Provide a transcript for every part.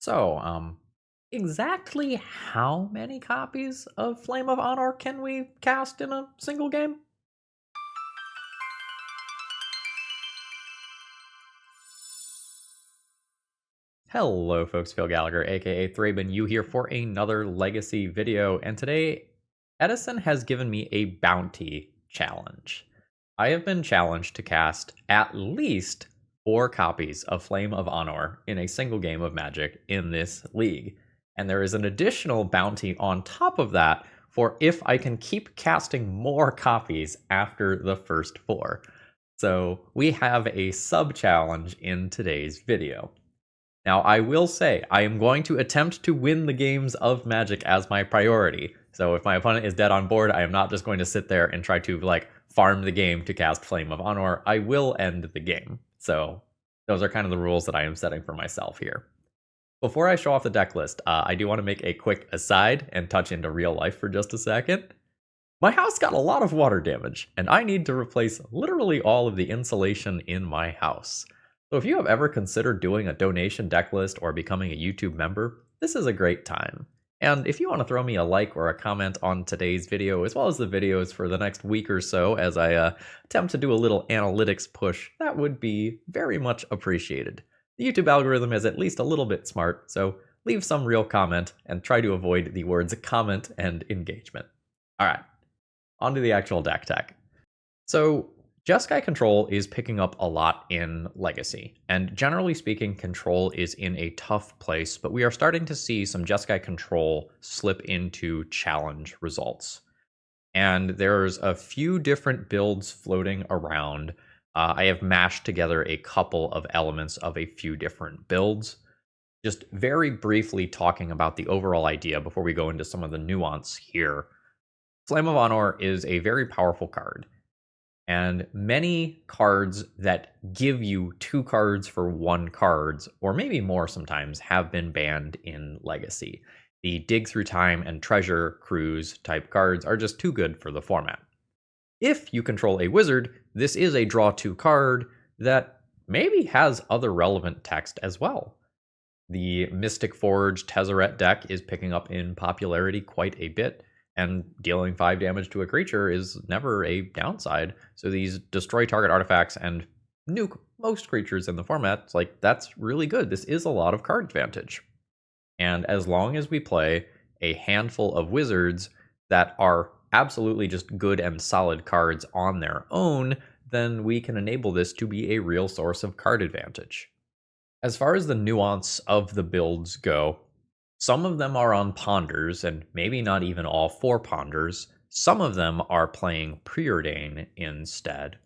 So, exactly how many copies of Flame of Anor can we cast in a single game? Hello, folks. Phil Gallagher, aka ThrabenU, here for another Legacy video. And today, Edison has given me a bounty challenge. I have been challenged to cast at least 4 copies of Flame of Anor in a single game of Magic in this league. And there is an additional bounty on top of that for if I can keep casting more copies after the first 4. So we have a sub challenge in today's video. Now, I will say, I am going to attempt to win the games of Magic as my priority. So if my opponent is dead on board, I am not just going to sit there and try to, farm the game to cast Flame of Anor. I will end the game. So those are kind of the rules that I am setting for myself here. Before I show off the deck list, I do want to make a quick aside and touch into real life for just a second. My house got a lot of water damage, and I need to replace literally all of the insulation in my house. So if you have ever considered doing a donation deck list or becoming a YouTube member, this is a great time. And if you want to throw me a like or a comment on today's video, as well as the videos for the next week or so as I attempt to do a little analytics push, that would be very much appreciated. The YouTube algorithm is at least a little bit smart, so leave some real comment and try to avoid the words comment and engagement. Alright, on to the actual deck tech. So Jeskai Control is picking up a lot in Legacy, and generally speaking, Control is in a tough place, but we are starting to see some Jeskai Control slip into challenge results. And there's a few different builds floating around. I have mashed together a couple of elements of a few different builds. Just very briefly talking about the overall idea before we go into some of the nuance here. Flame of Anor is a very powerful card. And many cards that give you 2 cards for 1 cards, or maybe more sometimes, have been banned in Legacy. The Dig Through Time and Treasure Cruise type cards are just too good for the format. If you control a wizard, this is a draw 2 card that maybe has other relevant text as well. The Mystic Forge Tezzeret deck is picking up in popularity quite a bit, and dealing 5 damage to a creature is never a downside. So these destroy target artifacts and nuke most creatures in the format, that's really good. This is a lot of card advantage. And as long as we play a handful of wizards that are absolutely just good and solid cards on their own, then we can enable this to be a real source of card advantage. As far as the nuance of the builds go, some of them are on Ponders, and maybe not even all 4 Ponders. Some of them are playing Preordain instead.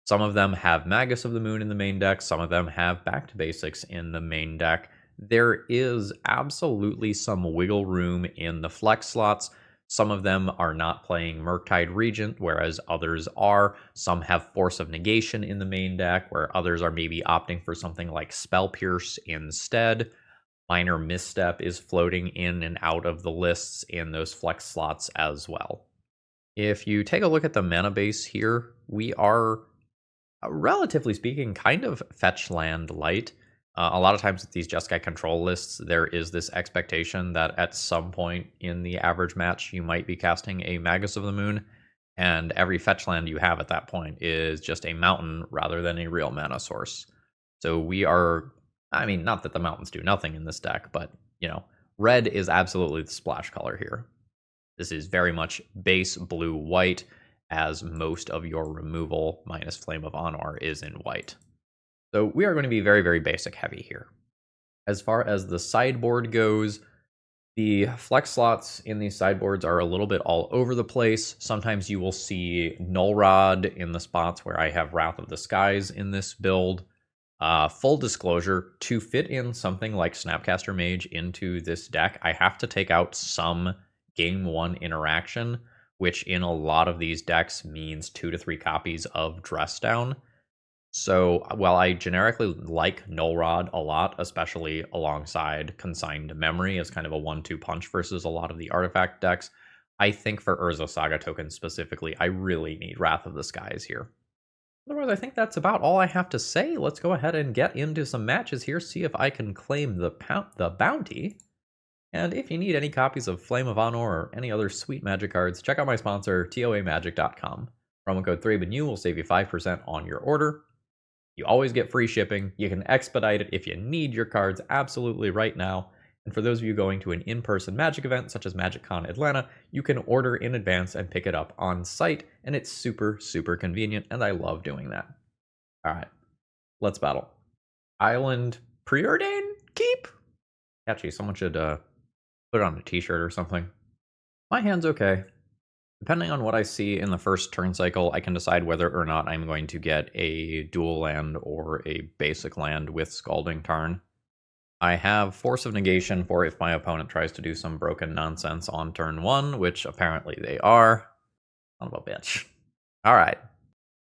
Some of them have Magus of the Moon in the main deck. Some of them have Back to Basics in the main deck. There is absolutely some wiggle room in the flex slots. Some of them are not playing Murktide Regent, whereas others are. Some have Force of Negation in the main deck, where others are maybe opting for something like Spell Pierce instead. Minor Misstep is floating in and out of the lists in those flex slots as well. If you take a look at the mana base here, we are, relatively speaking, kind of fetch land light. A lot of times with these Jeskai Control lists, there is this expectation that at some point in the average match, you might be casting a Magus of the Moon, and every fetch land you have at that point is just a mountain rather than a real mana source. So we are, not that the mountains do nothing in this deck, but, red is absolutely the splash color here. This is very much base blue-white, as most of your removal minus Flame of Anor is in white. So we are going to be very, very basic heavy here. As far as the sideboard goes, the flex slots in these sideboards are a little bit all over the place. Sometimes you will see Null Rod in the spots where I have Wrath of the Skies in this build. Full disclosure, to fit in something like Snapcaster Mage into this deck, I have to take out some Game 1 interaction, which in a lot of these decks means 2 to 3 copies of Dress Down. So while I generically like Null Rod a lot, especially alongside Consigned Memory as kind of a 1-2 punch versus a lot of the artifact decks, I think for Urza Saga tokens specifically, I really need Wrath of the Skies here. Otherwise, I think that's about all I have to say. Let's go ahead and get into some matches here, see if I can claim the bounty. And if you need any copies of Flame of Anor or any other sweet magic cards, check out my sponsor, toamagic.com. Promo code ThrabenU will save you 5% on your order. You always get free shipping. You can expedite it if you need your cards absolutely right now. And for those of you going to an in-person Magic event, such as MagicCon Atlanta, you can order in advance and pick it up on site, and it's super, super convenient, and I love doing that. All right, let's battle. Island Preordain Keep? Catchy, someone should put it on a t-shirt or something. My hand's okay. Depending on what I see in the first turn cycle, I can decide whether or not I'm going to get a dual land or a basic land with Scalding Tarn. I have Force of Negation for if my opponent tries to do some broken nonsense on turn 1, which apparently they are. Son of a bitch. Alright.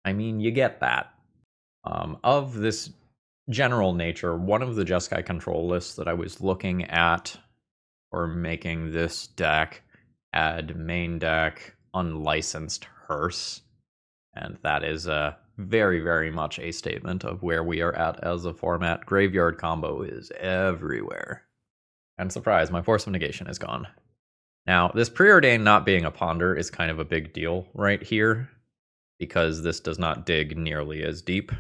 I mean, you get that. Of this general nature, one of the Jeskai Control lists that I was looking at for making this deck add main deck unlicensed hearse, and that is very, very much a statement of where we are at as a format. Graveyard combo is everywhere. And surprise, my Force of Negation is gone. Now, this Preordain not being a ponder is kind of a big deal right here, because this does not dig nearly as deep.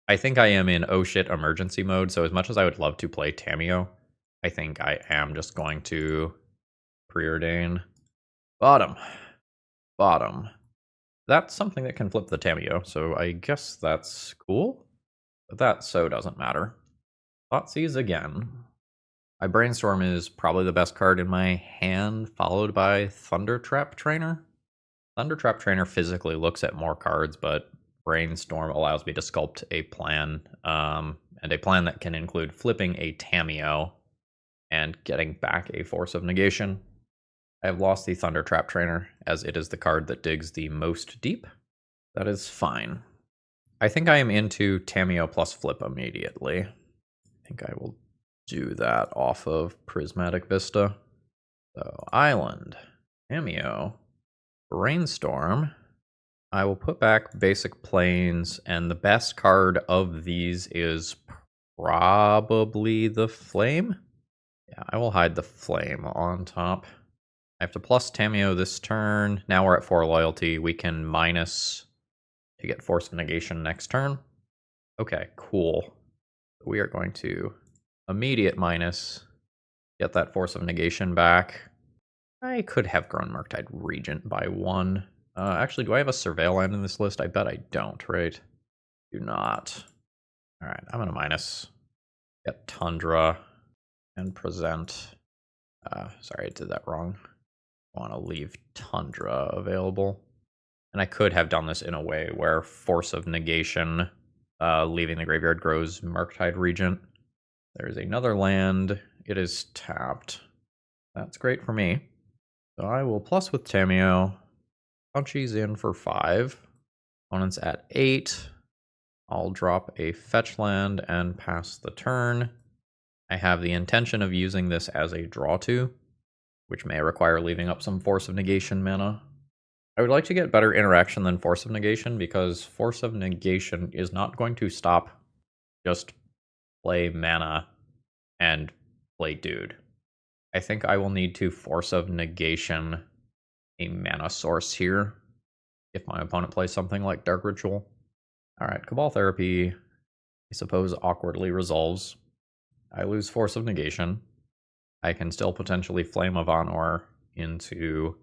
I think I am in oh shit emergency mode, so as much as I would love to play Tamiyo, I think I am just going to Preordain. Bottom. That's something that can flip the Tamiyo, so I guess that's cool. But that so doesn't matter. Thoughtseize again. My Brainstorm is probably the best card in my hand, followed by Thundertrap Trainer. Thundertrap Trainer physically looks at more cards, but Brainstorm allows me to sculpt a plan, and a plan that can include flipping a Tamiyo and getting back a Force of Negation. I have lost the Thundertrap Trainer, as it is the card that digs the most deep. That is fine. I think I am into Tamiyo plus flip immediately. I think I will do that off of Prismatic Vista. So, Island, Tamiyo, Brainstorm. I will put back Basic Plains, and the best card of these is probably the Flame. Yeah, I will hide the Flame on top. I have to plus Tamiyo this turn. Now we're at 4 loyalty. We can minus to get Force of Negation next turn. Okay, cool. We are going to immediate minus, get that Force of Negation back. I could have grown Murktide Regent by 1. Actually, do I have a Surveil land in this list? I bet I don't, right? Do not. Alright, I'm gonna minus. Get Tundra and present. Sorry, I did that wrong. I want to leave Tundra available. And I could have done this in a way where Force of Negation, leaving the graveyard, grows Murktide Regent. There's another land. It is tapped. That's great for me. So I will plus with Tamiyo. Punchy's in for 5. Opponent's at 8. I'll drop a fetch land and pass the turn. I have the intention of using this as a draw to, which may require leaving up some Force of Negation mana. I would like to get better interaction than Force of Negation, because Force of Negation is not going to stop just play mana and play dude. I think I will need to Force of Negation a mana source here if my opponent plays something like Dark Ritual. Alright, Cabal Therapy, I suppose, awkwardly resolves. I lose Force of Negation. I can still potentially Flame of Anor into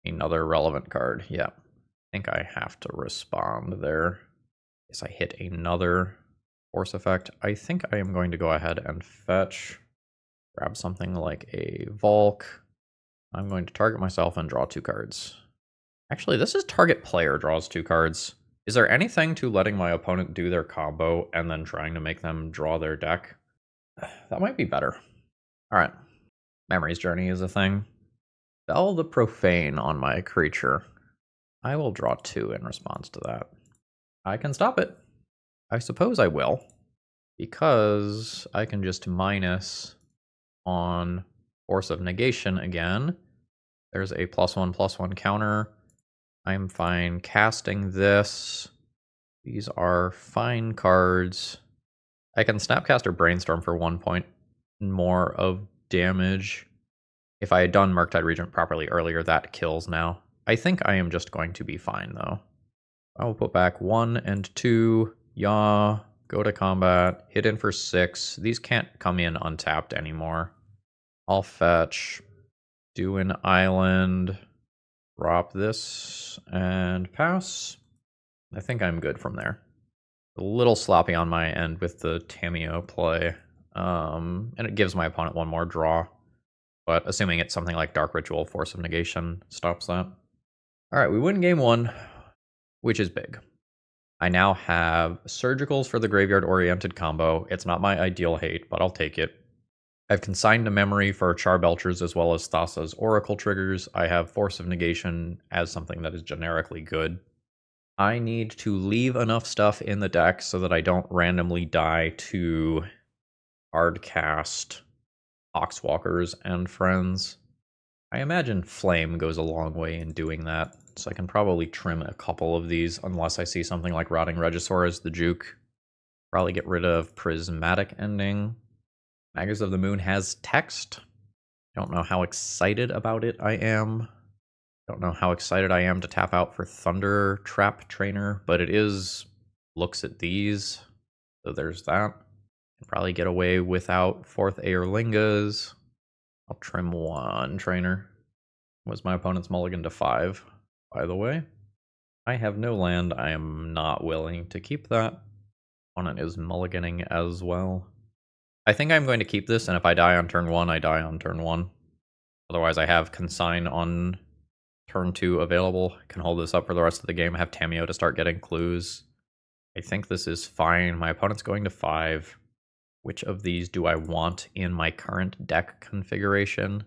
another relevant card. Yeah, I think I have to respond there. Yes, I hit another Force effect. I think I am going to go ahead and fetch, grab something like a Volk. I'm going to target myself and draw 2 cards. Actually, this is target player draws 2 cards. Is there anything to letting my opponent do their combo and then trying to make them draw their deck? That might be better. Alright. Memory's Journey is a thing. Bell the Profane on my creature. I will draw 2 in response to that. I can stop it. I suppose I will, because I can just minus on Force of Negation again. There's a +1/+1 counter. I'm fine casting this, These are fine cards. I can Snapcaster Brainstorm for 1 point more of damage. If I had done Murktide Regent properly earlier, that kills now. I think I am just going to be fine, though. I will put back 1 and 2. Yaw. Go to combat. Hit in for 6. These can't come in untapped anymore. I'll fetch. Do an island. Drop this. And pass. I think I'm good from there. A little sloppy on my end with the Tamiyo play. And it gives my opponent one more draw. But assuming it's something like Dark Ritual, Force of Negation stops that. Alright, we win game 1, which is big. I now have Surgicals for the Graveyard-oriented combo. It's not my ideal hate, but I'll take it. I've Consigned to Memory for Charbelchers as well as Thassa's Oracle triggers. I have Force of Negation as something that is generically good. I need to leave enough stuff in the deck so that I don't randomly die to hardcast Oxwalkers and friends. I imagine Flame goes a long way in doing that, so I can probably trim a couple of these unless I see something like Rotting Regisaur as the juke. Probably get rid of Prismatic Ending. Magus of the Moon has text. Don't know how excited about it I am. Don't know how excited I am to tap out for Thunder Trap Trainer, but it is looks at these, so there's that. Can probably get away without 4th Aerlingas. I'll trim 1 trainer. Was my opponent's mulligan to 5, by the way. I have no land. I am not willing to keep that. Opponent is mulliganing as well. I think I'm going to keep this, and if I die on turn 1, I die on turn 1. Otherwise, I have Consign on turn 2 available. I can hold this up for the rest of the game. I have Tamiyo to start getting clues. I think this is fine. My opponent's going to 5. Which of these do I want in my current deck configuration?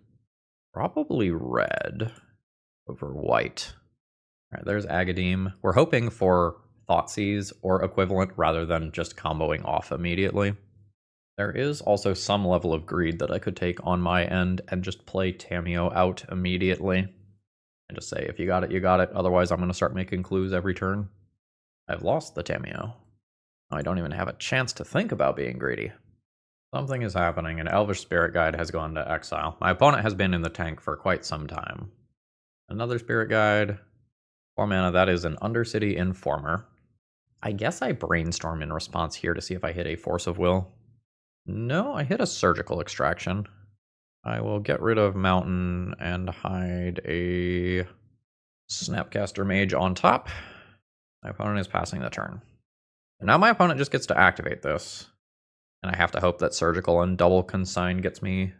Probably red over white. All right, there's Agadeem. We're hoping for Thoughtseize or equivalent rather than just comboing off immediately. There is also some level of greed that I could take on my end and just play Tamiyo out immediately. And just say, if you got it, you got it. Otherwise, I'm going to start making clues every turn. I've lost the Tamiyo. I don't even have a chance to think about being greedy. Something is happening. An Elvish Spirit Guide has gone to exile. My opponent has been in the tank for quite some time. Another Spirit Guide. 4 mana, that is an Undercity Informer. I guess I brainstorm in response here to see if I hit a Force of Will. No, I hit a Surgical Extraction. I will get rid of Mountain and hide a Snapcaster Mage on top. My opponent is passing the turn. And now my opponent just gets to activate this. And I have to hope that Surgical and double Consign gets me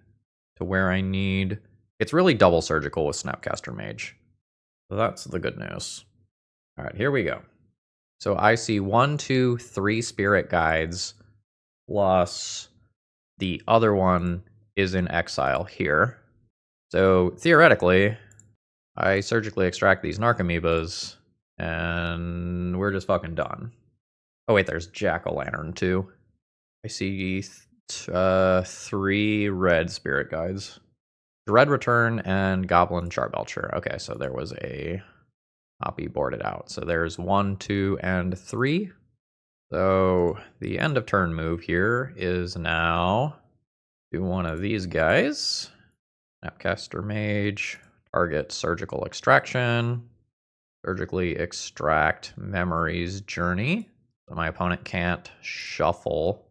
to where I need. It's really double Surgical with Snapcaster Mage. So that's the good news. All right, here we go. So I see 1, 2, 3 Spirit Guides, plus the other one is in exile here. So theoretically, I surgically extract these Narcomoebas, and we're just fucking done. Oh wait, there's Jack-o'-lantern too. I see 3 red Spirit Guides. Dread Return and Goblin Charbelcher. Okay, so there was a copy boarded out. So there's 1, 2, and 3. So the end of turn move here is now do one of these guys. Snapcaster Mage, target Surgical Extraction, surgically extract Memory's Journey. So my opponent can't shuffle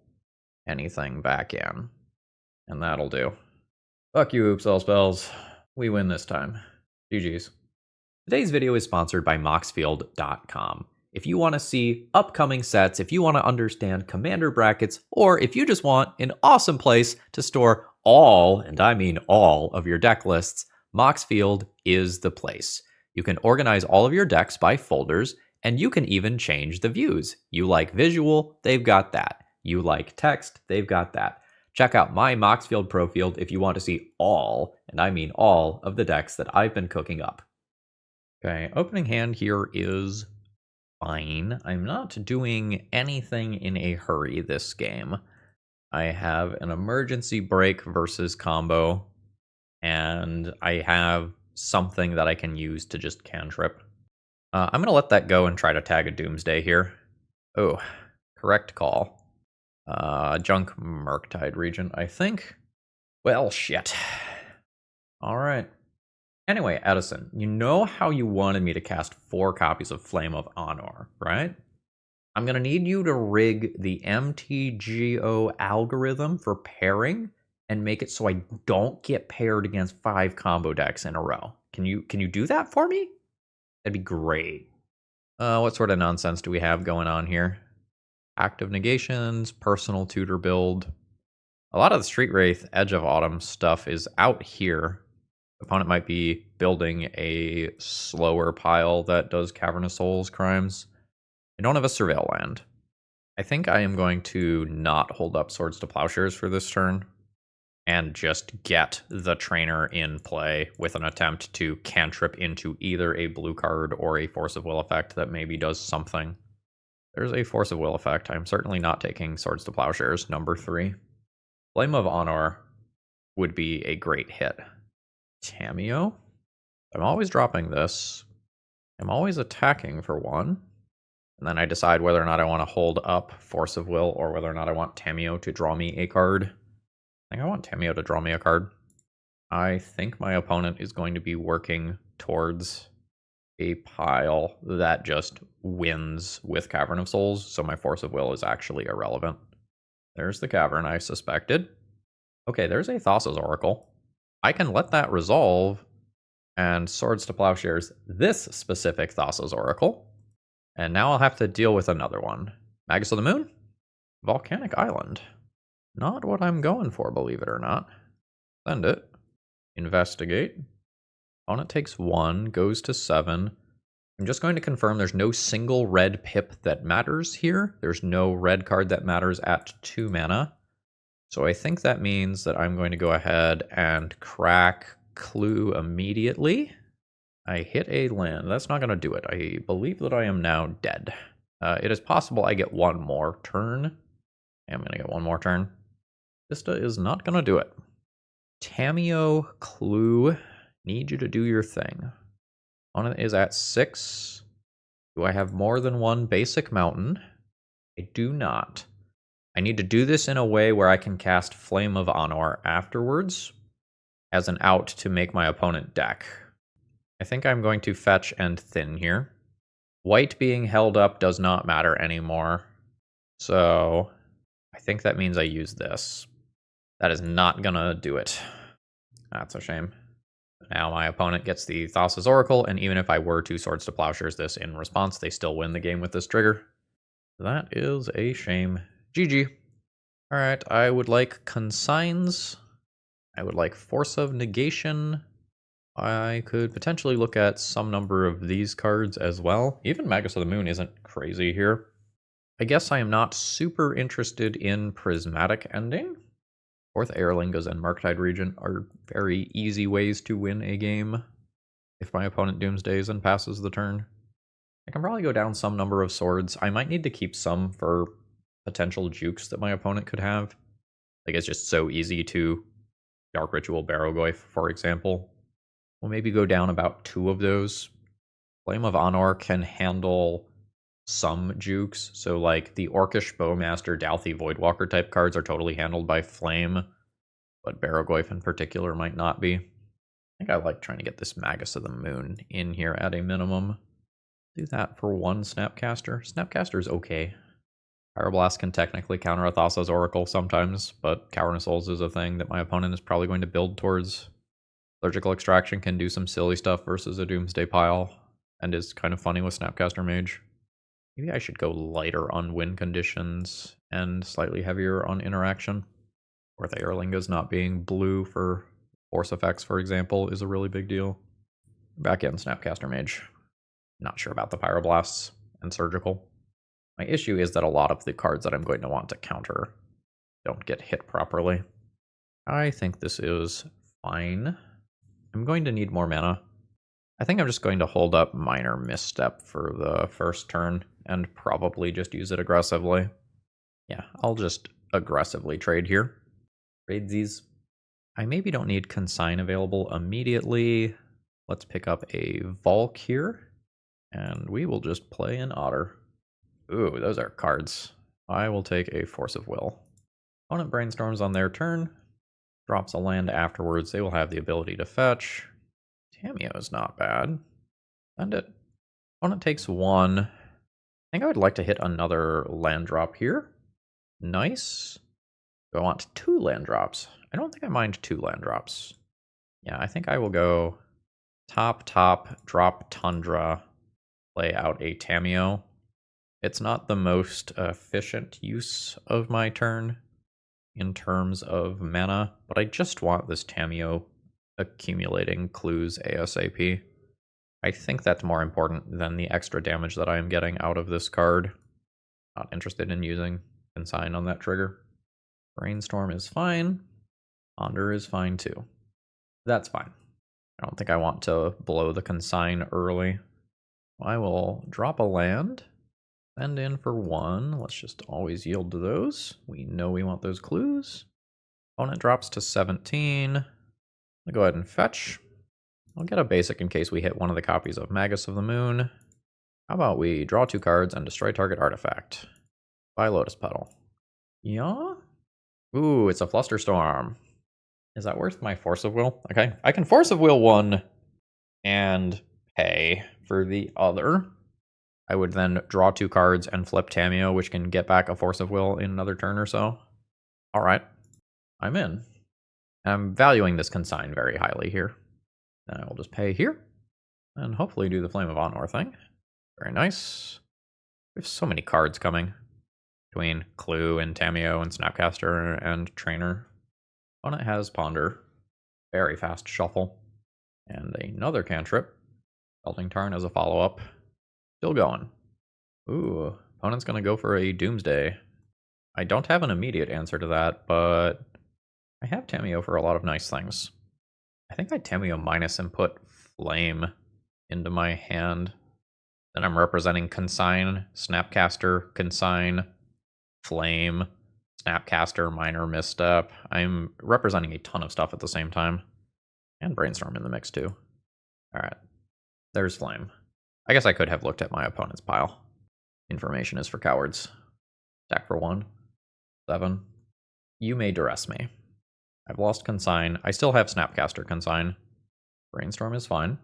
anything back in. And that'll do. Fuck you, Oops All Spells. We win this time. GG's. Today's video is sponsored by Moxfield.com. If you want to see upcoming sets, if you want to understand commander brackets, or if you just want an awesome place to store all, and I mean all, of your deck lists, Moxfield is the place. You can organize all of your decks by folders, and you can even change the views. You like visual, they've got that. You like text, they've got that. Check out my Moxfield Pro Field if you want to see all, and I mean all, of the decks that I've been cooking up. Okay, opening hand here is fine. I'm not doing anything in a hurry this game. I have an emergency break versus combo, and I have something that I can use to just cantrip. I'm going to let that go and try to tag a Doomsday here. Oh, correct call. Junk Murktide region, I think. Well, shit. Alright. Anyway, Edison, you know how you wanted me to cast 4 copies of Flame of Anor, right? I'm going to need you to rig the MTGO algorithm for pairing and make it so I don't get paired against 5 combo decks in a row. Can you do that for me? That'd be great. What sort of nonsense do we have going on here? Active negations, personal tutor build. A lot of the Street Wraith Edge of Autumn stuff is out here. Opponent might be building a slower pile that does Cavernous Souls crimes. I don't have a Surveil land. I think I am going to not hold up Swords to Plowshares for this turn and just get the trainer in play with an attempt to cantrip into either a blue card or a Force of Will effect that maybe does something. There's a Force of Will effect. I'm certainly not taking Swords to Plowshares, number 3. Flame of Anor would be a great hit. Tamiyo? I'm always dropping this. I'm always attacking for 1. And then I decide whether or not I want to hold up Force of Will or whether or not I want Tamiyo to draw me a card. I think I want Tamiyo to draw me a card. I think my opponent is going to be working towards a pile that just wins with Cavern of Souls, so my Force of Will is actually irrelevant. There's the Cavern I suspected. Okay, there's a Thassa's Oracle. I can let that resolve and Swords to Plowshares this specific Thassa's Oracle. And now I'll have to deal with another one. Magus of the Moon? Volcanic Island. Not what I'm going for, believe it or not. Send it. Investigate. Opponent takes 1, goes to 7. I'm just going to confirm there's no single red pip that matters here. There's no red card that matters at 2 mana. So I think that means that I'm going to go ahead and crack Clue immediately. I hit a land. That's not going to do it. I believe that I am now dead. It is possible I get 1 more turn. I'm going to get 1 more turn. Vista is not going to do it. Tamiyo, Clue, need you to do your thing. Opponent is at 6. Do I have more than 1 basic mountain? I do not. I need to do this in a way where I can cast Flame of Anor afterwards as an out to make my opponent deck. I think I'm going to fetch and thin here. White being held up does not matter anymore. So I think that means I use this. That is not gonna do it. That's a shame. Now my opponent gets the Thassa's Oracle, and even if I were to Swords to Plowshares this in response, they still win the game with this trigger. That is a shame. GG. Alright, I would like Consigns. I would like Force of Negation. I could potentially look at some number of these cards as well. Even Magus of the Moon isn't crazy here. I guess I am not super interested in Prismatic Ending. 4th Airlingas and Murktide region are very easy ways to win a game if my opponent doomsdays and passes the turn. I can probably go down some number of swords. I might need to keep some for potential jukes that my opponent could have. Like, it's just so easy to Dark Ritual Barrogoyf, for example. We'll maybe go down about 2 of those. Flame of Anor can handle some jukes, so like the Orcish Bowmaster, Dalthy Voidwalker type cards are totally handled by Flame, but Barrogoyf in particular might not be. I think I like trying to get this Magus of the Moon in here at a minimum. Do that for 1 Snapcaster. Snapcaster is okay. Pyroblast can technically counter a Thassa's Oracle sometimes, but Cavernous Souls is a thing that my opponent is probably going to build towards. Surgical Extraction can do some silly stuff versus a Doomsday pile, and is kind of funny with Snapcaster Mage. Maybe I should go lighter on win conditions and slightly heavier on interaction. Or the Erlingas not being blue for force effects, for example, is a really big deal. Back in Snapcaster Mage. Not sure about the Pyroblasts and Surgical. My issue is that a lot of the cards that I'm going to want to counter don't get hit properly. I think this is fine. I'm going to need more mana. I think I'm just going to hold up Minor Misstep for the first turn and probably just use it aggressively. Yeah, I'll just aggressively trade here. Trade these. I maybe don't need Consign available immediately. Let's pick up a Volk here, and we will just play an Otter. Ooh, those are cards. I will take a Force of Will. Opponent brainstorms on their turn, drops a land afterwards. They will have the ability to fetch. Tamiyo is not bad. Send it. Opponent takes 1. I think I would like to hit another land drop here. Nice. Do I want 2 land drops? I don't think I mind 2 land drops. Yeah, I think I will go top, drop Tundra, play out a Tamiyo. It's not the most efficient use of my turn in terms of mana, but I just want this Tamiyo accumulating clues ASAP. I think that's more important than the extra damage that I am getting out of this card. Not interested in using Consign on that trigger. Brainstorm is fine. Ponder is fine too. That's fine. I don't think I want to blow the Consign early. I will drop a land. Send in for 1. Let's just always yield to those. We know we want those clues. Opponent drops to 17. I'll go ahead and fetch. I'll get a basic in case we hit one of the copies of Magus of the Moon. How about we draw 2 cards and destroy target artifact? By Lotus Petal. Yeah? Ooh, it's a Flusterstorm. Is that worth my Force of Will? Okay, I can Force of Will 1 and pay for the other. I would then draw 2 cards and flip Tamiyo, which can get back a Force of Will in another turn or so. All right, I'm in. I'm valuing this Consign very highly here. Then I will just pay here, and hopefully do the Flame of Anor thing. Very nice. We have so many cards coming between Clue and Tamiyo and Snapcaster and Trainer. Opponent has Ponder. Very fast shuffle. And another cantrip. Belting Tarn as a follow-up. Still going. Ooh, opponent's going to go for a Doomsday. I don't have an immediate answer to that, but I have Tamiyo for a lot of nice things. I think I Tamiyo minus and put Flame into my hand. Then I'm representing Consign, Snapcaster, Consign, Flame, Snapcaster, Minor Misstep. I'm representing a ton of stuff at the same time. And Brainstorm in the mix too. Alright, there's Flame. I guess I could have looked at my opponent's pile. Information is for cowards. Stack for 1. 7. You may duress me. I've lost Consign. I still have Snapcaster Consign. Brainstorm is fine.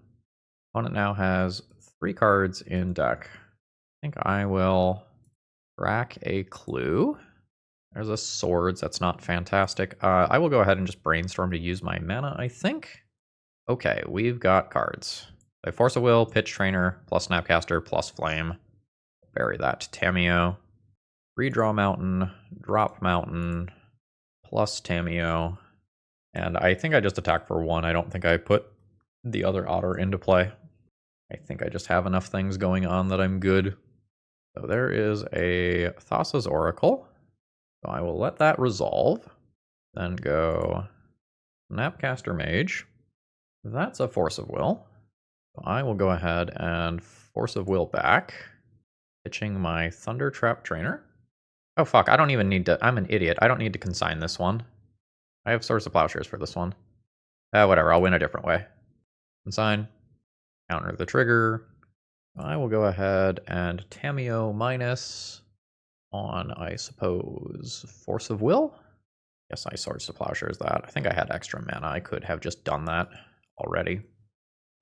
Opponent now has 3 cards in deck. I think I will crack a Clue. There's a Swords. That's not fantastic. I will go ahead and just Brainstorm to use my mana, I think. Okay, we've got cards. I Force of Will, Pitch Trainer, plus Snapcaster, plus Flame. Bury that to Tamiyo. Redraw Mountain, drop Mountain, plus Tamiyo. And I think I just attack for 1. I don't think I put the other otter into play. I think I just have enough things going on that I'm good. So there is a Thassa's Oracle. So I will let that resolve. Then go Snapcaster Mage. That's a Force of Will. So I will go ahead and Force of Will back. Pitching my Thunder Trap Trainer. Oh fuck, I don't even need to, I'm an idiot. I don't need to consign this one. I have Source of Plowshares for this one. Whatever, I'll win a different way. Consign. Counter the trigger. I will go ahead and Tamiyo minus on, I suppose, Force of Will? Yes, I Swords to Plowshares that. I think I had extra mana. I could have just done that already.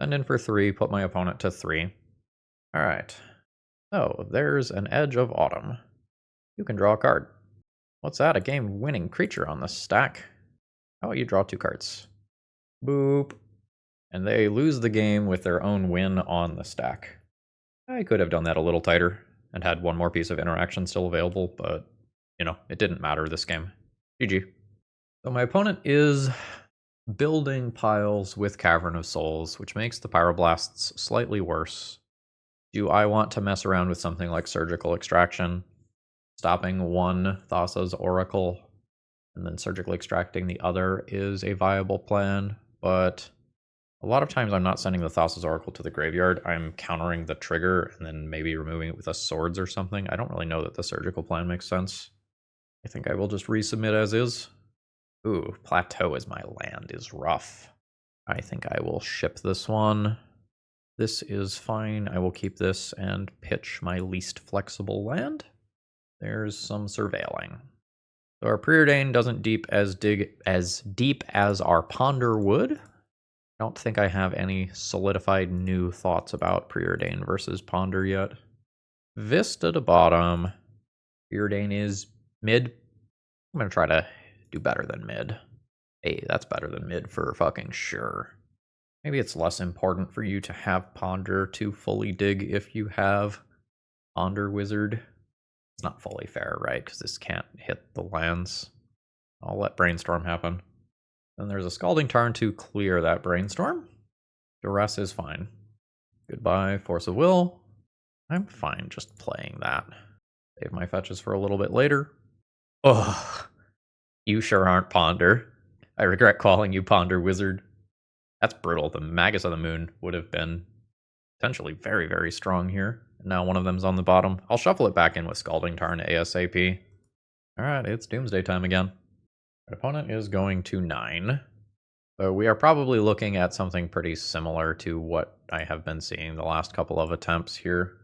Send in for 3, put my opponent to 3. Alright. So, there's an Edge of Autumn. You can draw a card. What's that? A game-winning creature on the stack. How about you draw 2 cards? Boop. And they lose the game with their own win on the stack. I could have done that a little tighter and had one more piece of interaction still available, but, you know, it didn't matter this game. GG. So my opponent is building piles with Cavern of Souls, which makes the Pyroblasts slightly worse. Do I want to mess around with something like Surgical Extraction? Stopping one Thassa's Oracle and then surgically extracting the other is a viable plan, but a lot of times I'm not sending the Thassa's Oracle to the graveyard. I'm countering the trigger and then maybe removing it with a Swords or something. I don't really know that the surgical plan makes sense. I think I will just resubmit as is. Ooh, Plateau as my land is rough. I think I will ship this one. This is fine. I will keep this and pitch my least flexible land. There's some surveilling. So our Preordain doesn't dig as deep as our Ponder would. I don't think I have any solidified new thoughts about Preordain versus Ponder yet. Vista to bottom. Preordain is mid. I'm going to try to do better than mid. Hey, that's better than mid for fucking sure. Maybe it's less important for you to have Ponder to fully dig if you have Ponder Wizard. It's not fully fair, right? Because this can't hit the lands. I'll let Brainstorm happen. Then there's a Scalding Tarn to clear that Brainstorm. Duress is fine. Goodbye, Force of Will. I'm fine just playing that. Save my fetches for a little bit later. Ugh. You sure aren't Ponder. I regret calling you Ponder Wizard. That's brutal. The Magus of the Moon would have been potentially very, very strong here. Now one of them's on the bottom. I'll shuffle it back in with Scalding Tarn ASAP. Alright, it's Doomsday time again. My opponent is going to 9. So we are probably looking at something pretty similar to what I have been seeing the last couple of attempts here.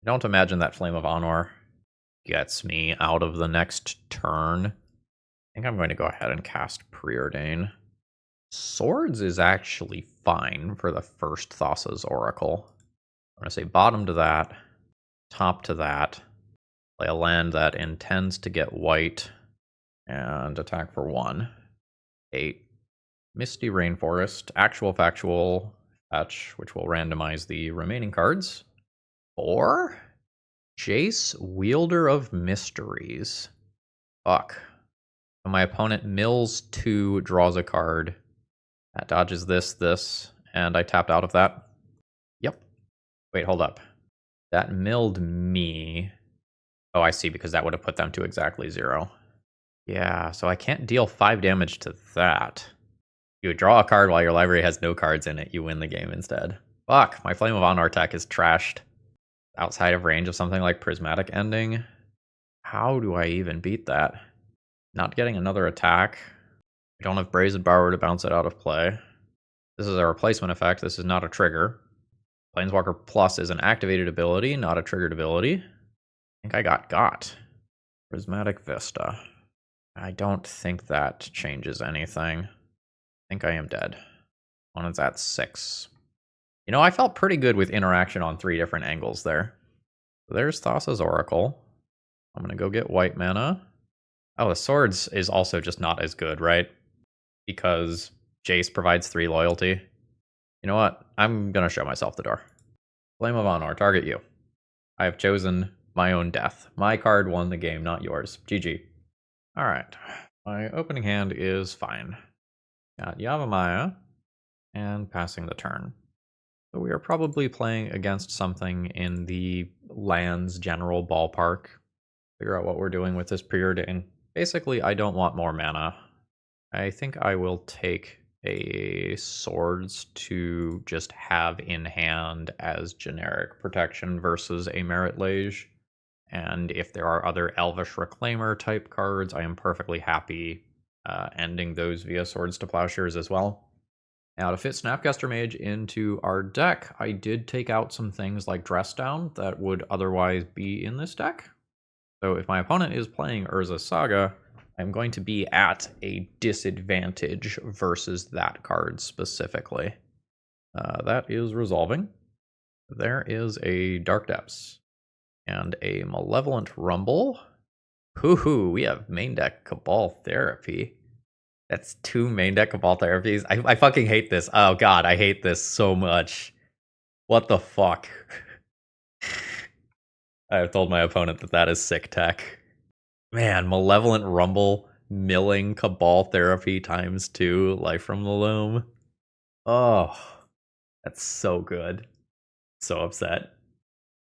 I don't imagine that Flame of Anor gets me out of the next turn. I think I'm going to go ahead and cast Preordain. Swords is actually fine for the first Thassa's Oracle. I'm going to say bottom to that, top to that, play a land that intends to get white, and attack for 1. 8. Misty Rainforest, actual factual fetch, which will randomize the remaining cards. 4. Jace, Wielder of Mysteries. Fuck. So my opponent mills 2, draws a card. That dodges this, and I tapped out of that. Yep. Wait, hold up. That milled me. Oh, I see, because that would have put them to exactly 0. Yeah, so I can't deal 5 damage to that. You draw a card while your library has no cards in it, you win the game instead. Fuck, my Flame of Anor tech is trashed. Outside of range of something like Prismatic Ending. How do I even beat that? Not getting another attack. I don't have Brazen Borrower to bounce it out of play. This is a replacement effect, this is not a trigger. Planeswalker Plus is an activated ability, not a triggered ability. I think I got. Prismatic Vista. I don't think that changes anything. I think I am dead. Opponent's at 6. You know, I felt pretty good with interaction on 3 different angles there. So there's Thassa's Oracle. I'm going to go get white mana. Oh, the Swords is also just not as good, right? Because Jace provides 3 loyalty. You know what? I'm going to show myself the door. Flame of Anor, target you. I have chosen my own death. My card won the game, not yours. GG. Alright. My opening hand is fine. Got Yavimaya and passing the turn. So we are probably playing against something in the lands general ballpark. Figure out what we're doing with this Preordain. Basically, I don't want more mana. I think I will take a Swords to just have in hand as generic protection versus a Merit Lage. And if there are other Elvish Reclaimer type cards, I am perfectly happy ending those via Swords to Plowshares as well. Now, to fit Snapcaster Mage into our deck, I did take out some things like Dress Down that would otherwise be in this deck. So if my opponent is playing Urza Saga, I'm going to be at a disadvantage versus that card specifically. That is resolving. There is a Dark Depths and a Malevolent Rumble. Hoo-hoo, we have main deck Cabal Therapy. That's 2 main deck Cabal Therapies. I fucking hate this. Oh god, I hate this so much. What the fuck? I've told my opponent that that is sick tech. Man, Malevolent Rumble, milling Cabal Therapy times 2, Life from the Loam. Oh, that's so good. So upset.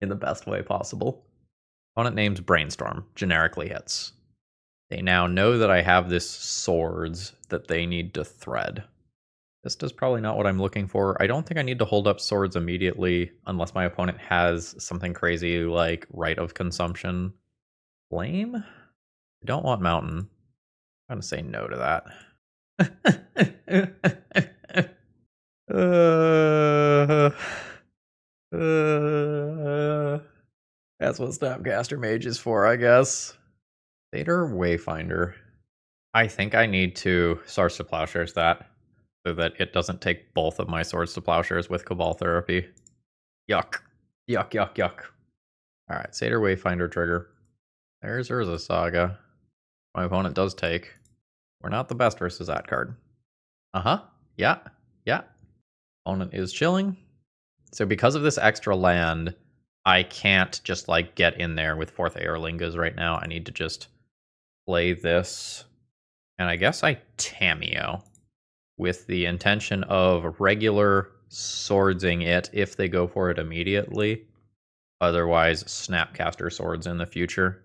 In the best way possible. Opponent names Brainstorm, generically hits. They now know that I have this Swords that they need to thread. This is probably not what I'm looking for. I don't think I need to hold up Swords immediately unless my opponent has something crazy like Rite of Consumption. Flame? I don't want Mountain. I'm going to say no to that. That's what Snapcaster Mage is for, I guess. Theater Wayfinder. I think I need to Swords to Plowshares that, so that it doesn't take both of my Swords to Plowshares with Cabal Therapy. Yuck. Yuck, yuck, yuck. Alright, Satyr Wayfinder trigger. There's Urza Saga. My opponent does take. We're not the best versus that card. Uh-huh. Yeah. Yeah. Opponent is chilling. So because of this extra land, I can't just like get in there with 4th Aerlingas right now. I need to just play this. And I guess I Tamiyo with the intention of regular swordsing it if they go for it immediately. Otherwise, Snapcaster swords in the future.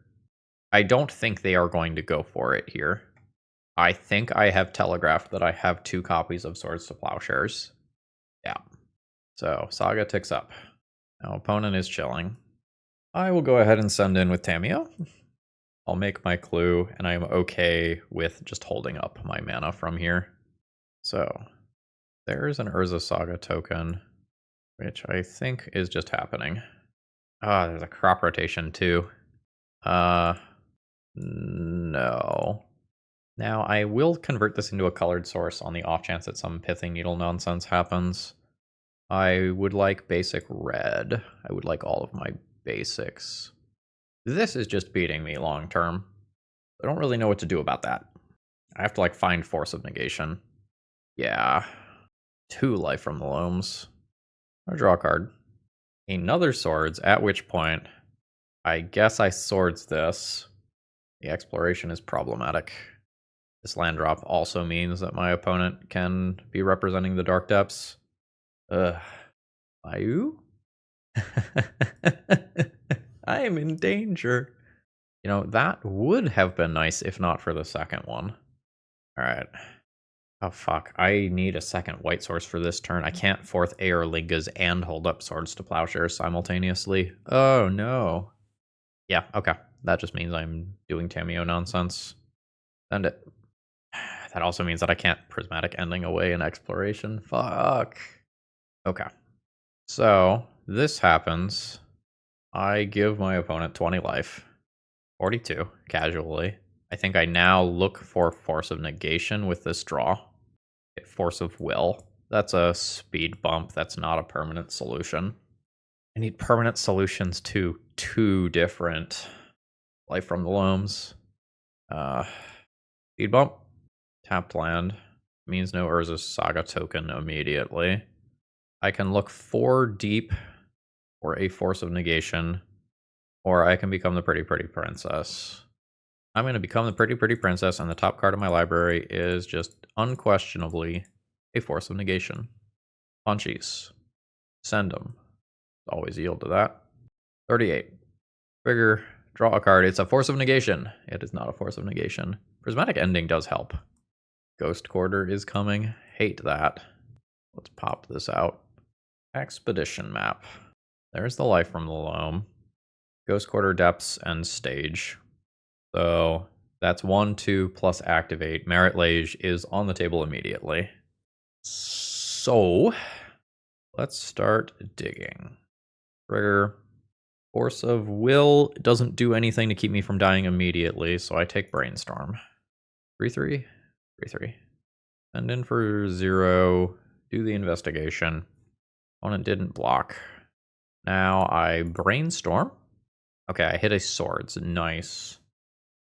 I don't think they are going to go for it here. I think I have telegraphed that I have 2 copies of Swords to Plowshares. Yeah. So, Saga ticks up. Now, opponent is chilling. I will go ahead and send in with Tamiyo. I'll make my clue, and I'm okay with just holding up my mana from here. So, there's an Urza Saga token, which I think is just happening. Ah, there's a crop rotation too. No. Now, I will convert this into a colored source on the off chance that some Pithing Needle nonsense happens. I would like basic red. I would like all of my basics. This is just beating me long term. I don't really know what to do about that. I have to like find Force of Negation. Yeah. 2 life from the loams. I'll draw a card. Another swords, at which point I guess I swords this. The exploration is problematic. This land drop also means that my opponent can be representing the Dark Depths. Mayu? I am in danger. You know, that would have been nice if not for the second one. Alright. Oh fuck, I need a second white source for this turn. I can't 4th Aerlingas and hold up Swords to Plowshares simultaneously. Oh no. Yeah, okay. That just means I'm doing Tamiyo nonsense. Send it. That also means that I can't Prismatic Ending away in Exploration. Fuck. Okay. So, this happens. I give my opponent 20 life. 42, casually. I think I now look for Force of Negation with this draw. Force of Will. That's a speed bump. That's not a permanent solution. I need permanent solutions to 2 different life from the loams. Speed bump. Tapped land. Means no Urza Saga token immediately. I can look 4 deep for a Force of Negation. Or I can become the Pretty Pretty Princess. I'm going to become the Pretty Pretty Princess, and the top card of my library is just unquestionably a Force of Negation. Punchies. Send them. Always yield to that. 38. Trigger. Draw a card. It's a Force of Negation. It is not a Force of Negation. Prismatic Ending does help. Ghost Quarter is coming. Hate that. Let's pop this out. Expedition map. There's the life from the loam. Ghost Quarter, Depths, and Stage. So that's 1, 2, plus activate. Merit Lage is on the table immediately. So let's start digging. Trigger. Force of Will doesn't do anything to keep me from dying immediately, so I take Brainstorm. 3-3, 3-3. Send in for 0. Do the investigation. Opponent didn't block. Now I Brainstorm. Okay, I hit a swords. Nice.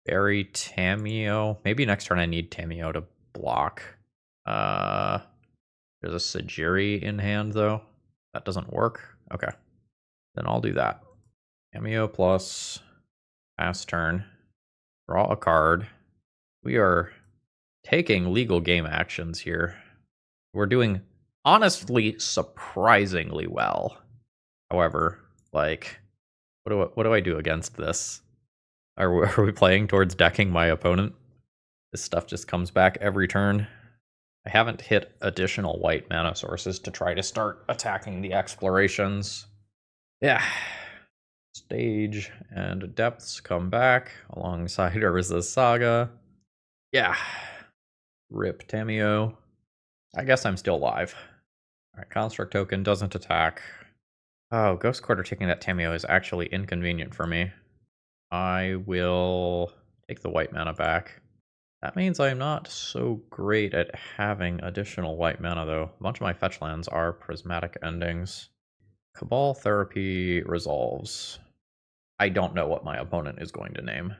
Bury Tamiyo. Maybe next turn I need Tamiyo to block. There's a Sajiri in hand, though. That doesn't work. Okay. Then I'll do that. Tamiyo plus pass turn. Draw a card. We are taking legal game actions here. We're doing, honestly, surprisingly well. However, like, what do I do against this? Are we playing towards decking my opponent? This stuff just comes back every turn. I haven't hit additional white mana sources to try to start attacking the explorations. Yeah. Stage and Depths come back alongside Urza Saga. Yeah. Rip Tamiyo. I guess I'm still live. Alright, Construct token doesn't attack. Oh, Ghost Quarter taking that Tameo is actually inconvenient for me. I will take the white mana back. That means I'm not so great at having additional white mana, though. A bunch of my fetch lands are prismatic endings. Cabal Therapy resolves. I don't know what my opponent is going to name.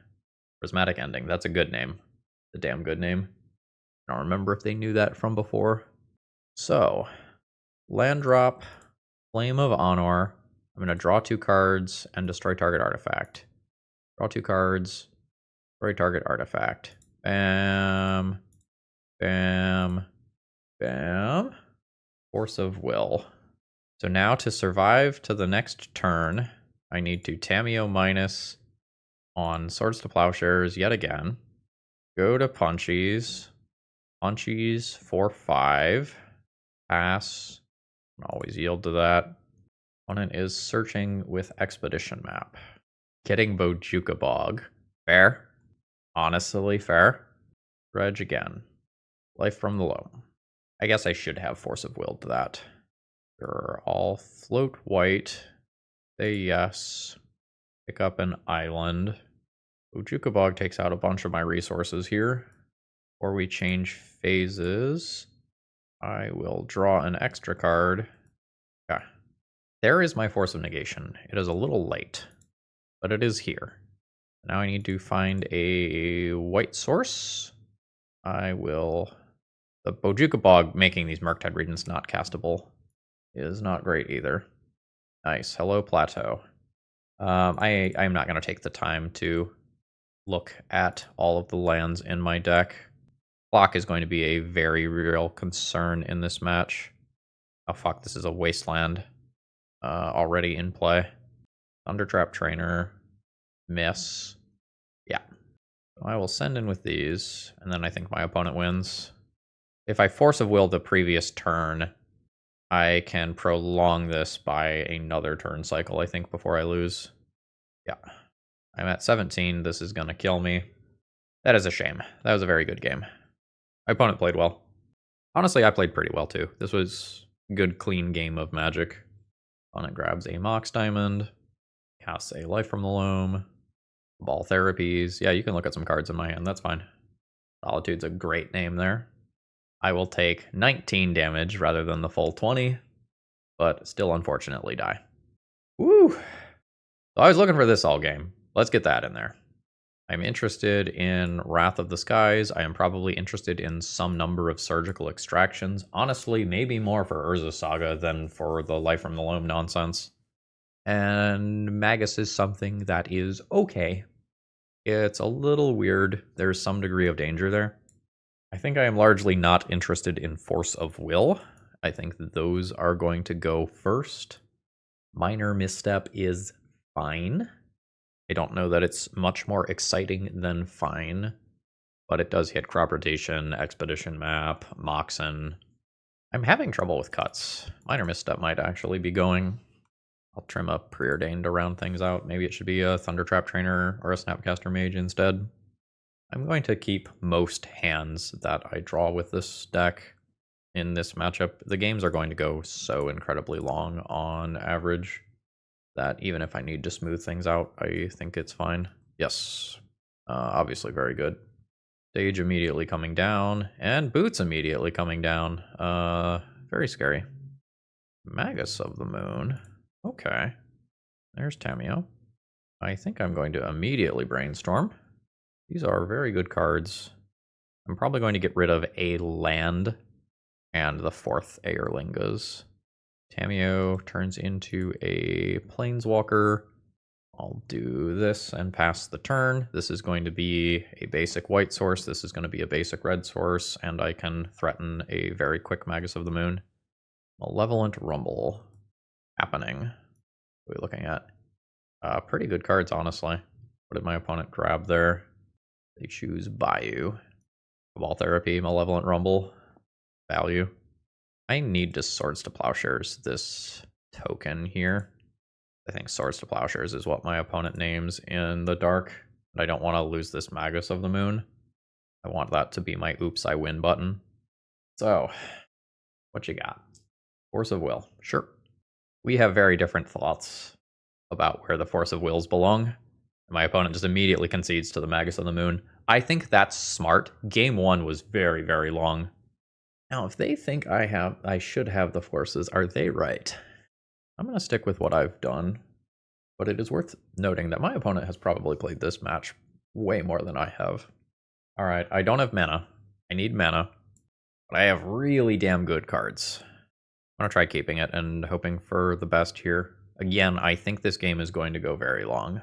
Prismatic Ending, that's a good name. A damn good name. I don't remember if they knew that from before. So, land drop, Flame of Anor. I'm going to draw 2 cards and destroy target artifact. Draw 2 cards, destroy target artifact. Bam. Bam. Bam. Force of Will. So now to survive to the next turn, I need to Tameo minus on Swords to Plowshares yet again. Go to Punchies. Punchies for 5. Pass. Always yield to that. Opponent is searching with Expedition Map. Getting Bojuka Bog. Fair. Honestly, fair. Dredge again. Life from the Loam. I guess I should have Force of Will to that. They're all float white. Say yes. Pick up an island. Bojuka Bog takes out a bunch of my resources here. Before we change phases, I will draw an extra card. Okay. There is my Force of Negation. It is a little late, but it is here. Now I need to find a white source. I will... The Bojuka Bog making these Murktide Regents not castable is not great either. Nice. Hello, Plateau. I'm not going to take the time to look at all of the lands in my deck. Clock is going to be a very real concern in this match. Oh fuck, this is a wasteland already in play. Thundertrap Trainer. Miss. Yeah. So I will send in with these, and then I think my opponent wins. If I Force of Will the previous turn, I can prolong this by another turn cycle, I think, before I lose. Yeah. I'm at 17. This is going to kill me. That is a shame. That was a very good game. My opponent played well. Honestly, I played pretty well, too. This was a good, clean game of Magic. Opponent grabs a Mox Diamond. Casts a Life from the Loam. Ball Therapies. Yeah, you can look at some cards in my hand. That's fine. Solitude's a great name there. I will take 19 damage rather than the full 20, but still unfortunately die. Woo! So I was looking for this all game. Let's get that in there. I'm interested in Wrath of the Skies. I am probably interested in some number of surgical extractions. Honestly, maybe more for Urza Saga than for the Life from the Loam nonsense. And Magus is something that is okay. It's a little weird. There's some degree of danger there. I think I am largely not interested in Force of Will. I think those are going to go first. Minor Misstep is fine. I don't know that it's much more exciting than fine, but it does hit Crop Rotation, Expedition Map, Moxen. I'm having trouble with cuts. Minor Misstep might actually be going. I'll trim a Preordained to round things out. Maybe it should be a Thundertrap Trainer or a Snapcaster Mage instead. I'm going to keep most hands that I draw with this deck in this matchup. The games are going to go so incredibly long on average that even if I need to smooth things out, I think it's fine. Yes, obviously very good. Stage immediately coming down, and Boots immediately coming down. Very scary. Magus of the Moon. Okay. There's Tameo. I think I'm going to immediately Brainstorm. These are very good cards. I'm probably going to get rid of a land and the 4th Aerlingas. Tameo turns into a Planeswalker. I'll do this and pass the turn. This is going to be a basic white source. This is going to be a basic red source, and I can threaten a very quick Magus of the Moon. Malevolent Rumble happening. What are we looking at? Pretty good cards, honestly. What did my opponent grab there? They choose Bayou. Cabal Therapy, Malevolent Rumble. Value. I need to Swords to Plowshares this token here. I think Swords to Plowshares is what my opponent names in the dark. But I don't want to lose this Magus of the Moon. I want that to be my oops, I win button. So, what you got? Force of Will. Sure. We have very different thoughts about where the Force of Wills belong. My opponent just immediately concedes to the Magus of the Moon. I think that's smart. Game 1 was very, very long. Now, if they think I should have the forces, are they right? I'm going to stick with what I've done, but it is worth noting that my opponent has probably played this match way more than I have. All right, I don't have mana. I need mana, but I have really damn good cards. I'm going to try keeping it and hoping for the best here. Again, I think this game is going to go very long.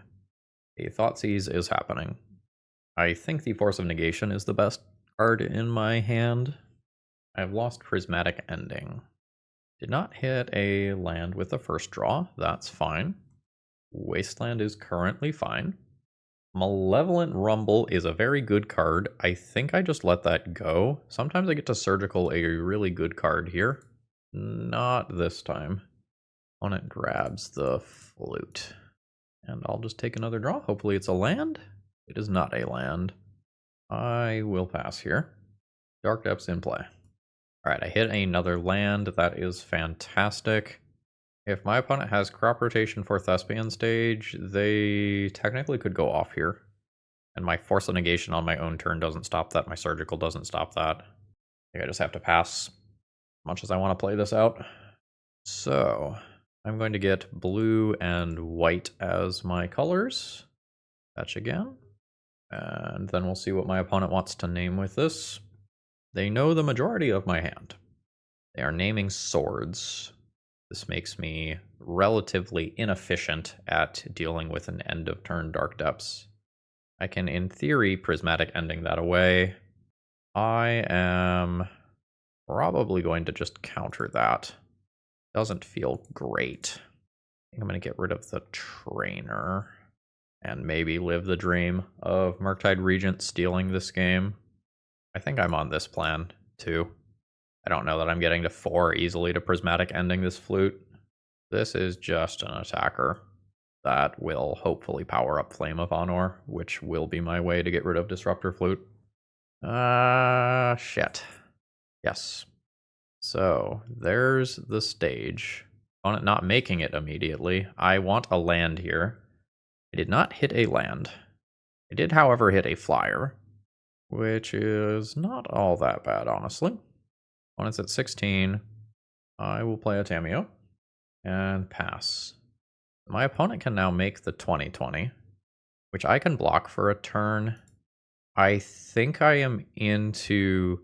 A Thoughtseize is happening. I think the Force of Negation is the best card in my hand. I've lost Prismatic Ending. Did not hit a land with the first draw. That's fine. Wasteland is currently fine. Malevolent Rumble is a very good card. I think I just let that go. Sometimes I get to Surgical, a really good card here. Not this time. Opponent grabs the Flute. And I'll just take another draw. Hopefully it's a land. It is not a land. I will pass here. Dark Depths in play. Alright, I hit another land. That is fantastic. If my opponent has crop rotation for Thespian Stage, they technically could go off here. And my Force of Negation on my own turn doesn't stop that. My Surgical doesn't stop that. I think I just have to pass as much as I want to play this out. So, I'm going to get blue and white as my colors. Fetch again. And then we'll see what my opponent wants to name with this. They know the majority of my hand. They are naming swords. This makes me relatively inefficient at dealing with an end of turn Dark Depths. I can, in theory, Prismatic Ending that away. I am probably going to just counter that. Doesn't feel great. I think I'm going to get rid of the trainer and maybe live the dream of Murktide Regent stealing this game. I think I'm on this plan, too. I don't know that I'm getting to 4 easily to Prismatic Ending this Flute. This is just an attacker that will hopefully power up Flame of Anor, which will be my way to get rid of Disruptor Flute. Shit. Yes. So, there's the stage. On it not making it immediately, I want a land here. I did not hit a land. I did, however, hit a flyer, which is not all that bad, honestly. When it's at 16, I will play a Tamiyo and pass. My opponent can now make the 20/20, which I can block for a turn. I think I am into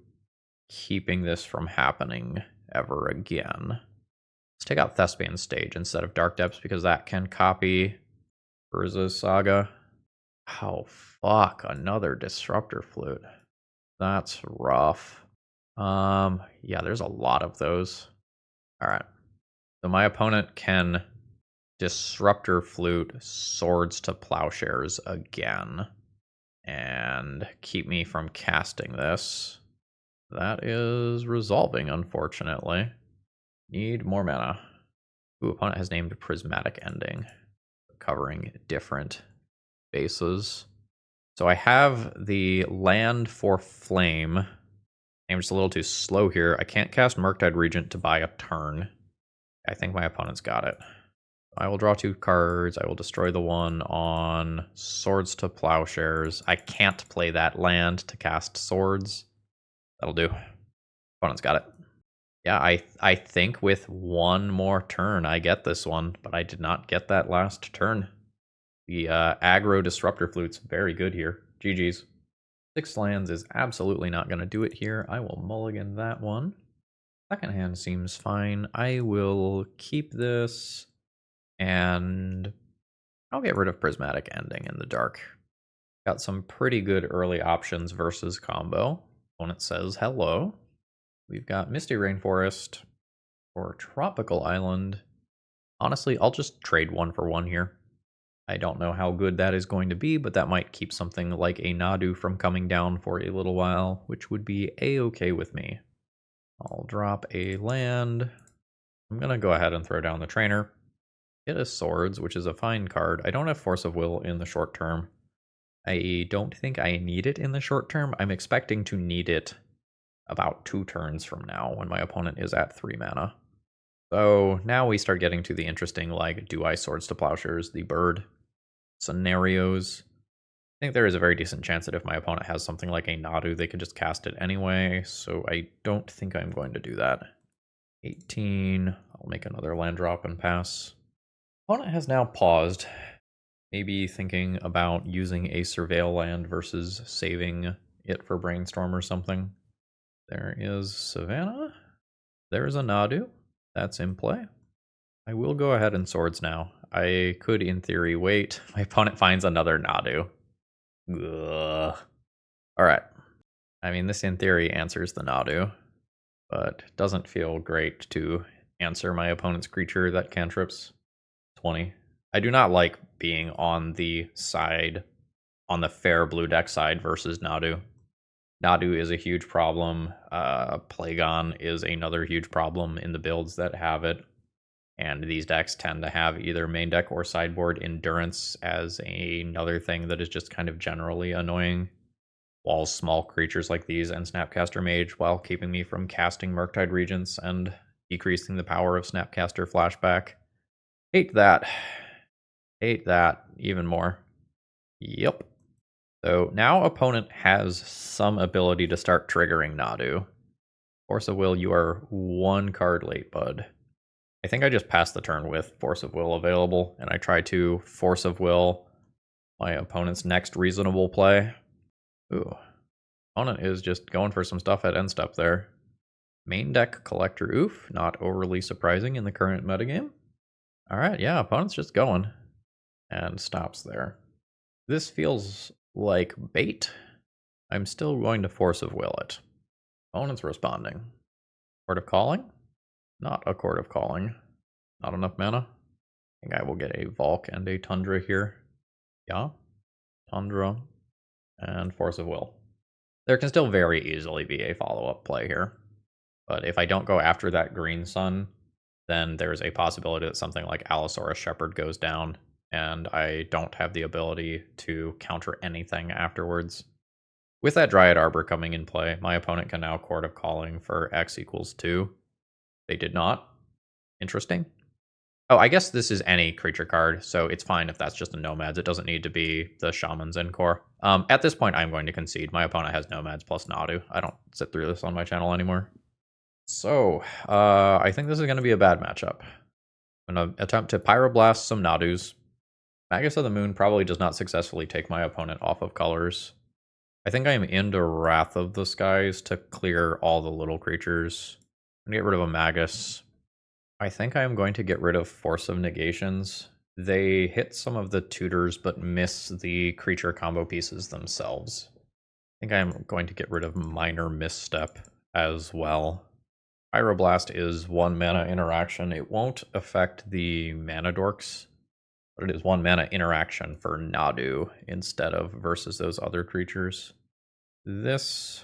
keeping this from happening ever again. Let's take out Thespian Stage instead of Dark Depths because that can copy Urza's Saga. Oh, fuck. Another Disruptor Flute. That's rough. Yeah, there's a lot of those. Alright. So my opponent can Disruptor Flute Swords to Plowshares again. And keep me from casting this. That is resolving, unfortunately. Need more mana. Ooh, opponent has named Prismatic Ending, covering different bases. So I have the land for Flame. I'm just a little too slow here. I can't cast Murktide Regent to buy a turn. I think my opponent's got it. I will draw 2 cards. I will destroy the one on Swords to Plowshares. I can't play that land to cast Swords. That'll do. Opponent's got it. Yeah, I think with one more turn I get this one, but I did not get that last turn. The aggro Disruptor Flute's very good here. GG's. 6 lands is absolutely not going to do it here. I will mulligan that one. Second hand seems fine. I will keep this, and I'll get rid of Prismatic Ending in the dark. Got some pretty good early options versus combo. Opponent says hello. We've got Misty Rainforest or Tropical Island. Honestly, I'll just trade 1 for 1 here. I don't know how good that is going to be, but that might keep something like a Nadu from coming down for a little while, which would be a-okay with me. I'll drop a land. I'm going to go ahead and throw down the trainer. Get a Swords, which is a fine card. I don't have Force of Will in the short term. I don't think I need it in the short term. I'm expecting to need it about 2 turns from now when my opponent is at 3 mana. So now we start getting to the interesting, like, do I Swords to Plowshares the bird scenarios. I think there is a very decent chance that if my opponent has something like a Nadu, they could just cast it anyway, so I don't think I'm going to do that. 18, I'll make another land drop and pass. Opponent has now paused, maybe thinking about using a Surveil land versus saving it for Brainstorm or something. There is Savannah. There's a Nadu. That's in play. I will go ahead and Swords now. I could, in theory, wait. My opponent finds another Nadu. Ugh. Alright. I mean, this in theory answers the Nadu, but doesn't feel great to answer my opponent's creature that cantrips. 20. I do not like being on the side, on the fair blue deck side versus Nadu. Nadu is a huge problem. Plagon is another huge problem in the builds that have it. And these decks tend to have either main deck or sideboard endurance as another thing that is just kind of generally annoying. Walls small creatures like these and Snapcaster Mage while keeping me from casting Murktide Regents and decreasing the power of Snapcaster Flashback. Hate that. Hate that even more. Yep. So now opponent has some ability to start triggering Nadu. Force of Will, you are one card late, bud. I think I just passed the turn with Force of Will available, and I try to Force of Will my opponent's next reasonable play. Ooh. Opponent is just going for some stuff at end step there. Main deck Collector Oof, not overly surprising in the current metagame. Alright, yeah, opponent's just going. And stops there. This feels like bait. I'm still going to Force of Will it. Opponent's responding. Court of Calling? Not a Court of Calling. Not enough mana. I think I will get a Valk and a Tundra here. Yeah. Tundra. And Force of Will. There can still very easily be a follow-up play here. But if I don't go after that green sun, then there's a possibility that something like Allosaurus Shepherd goes down, and I don't have the ability to counter anything afterwards. With that Dryad Arbor coming in play, my opponent can now Court of Calling for X equals 2. They did not. Interesting. Oh, I guess this is any creature card, so it's fine if that's just a Nomads. It doesn't need to be the Shaman's Encore. At this point, I'm going to concede. My opponent has Nomads plus Nadu. I don't sit through this on my channel anymore. So, I think this is going to be a bad matchup. I'm going to attempt to Pyroblast some Nadus. Magus of the Moon probably does not successfully take my opponent off of colors. I think I am into Wrath of the Skies to clear all the little creatures. I'm going to get rid of a Magus. I think I am going to get rid of Force of Negations. They hit some of the tutors but miss the creature combo pieces themselves. I think I am going to get rid of Minor Misstep as well. Pyroblast is 1 mana interaction. It won't affect the mana dorks, but it is 1 mana interaction for Nadu instead of versus those other creatures. This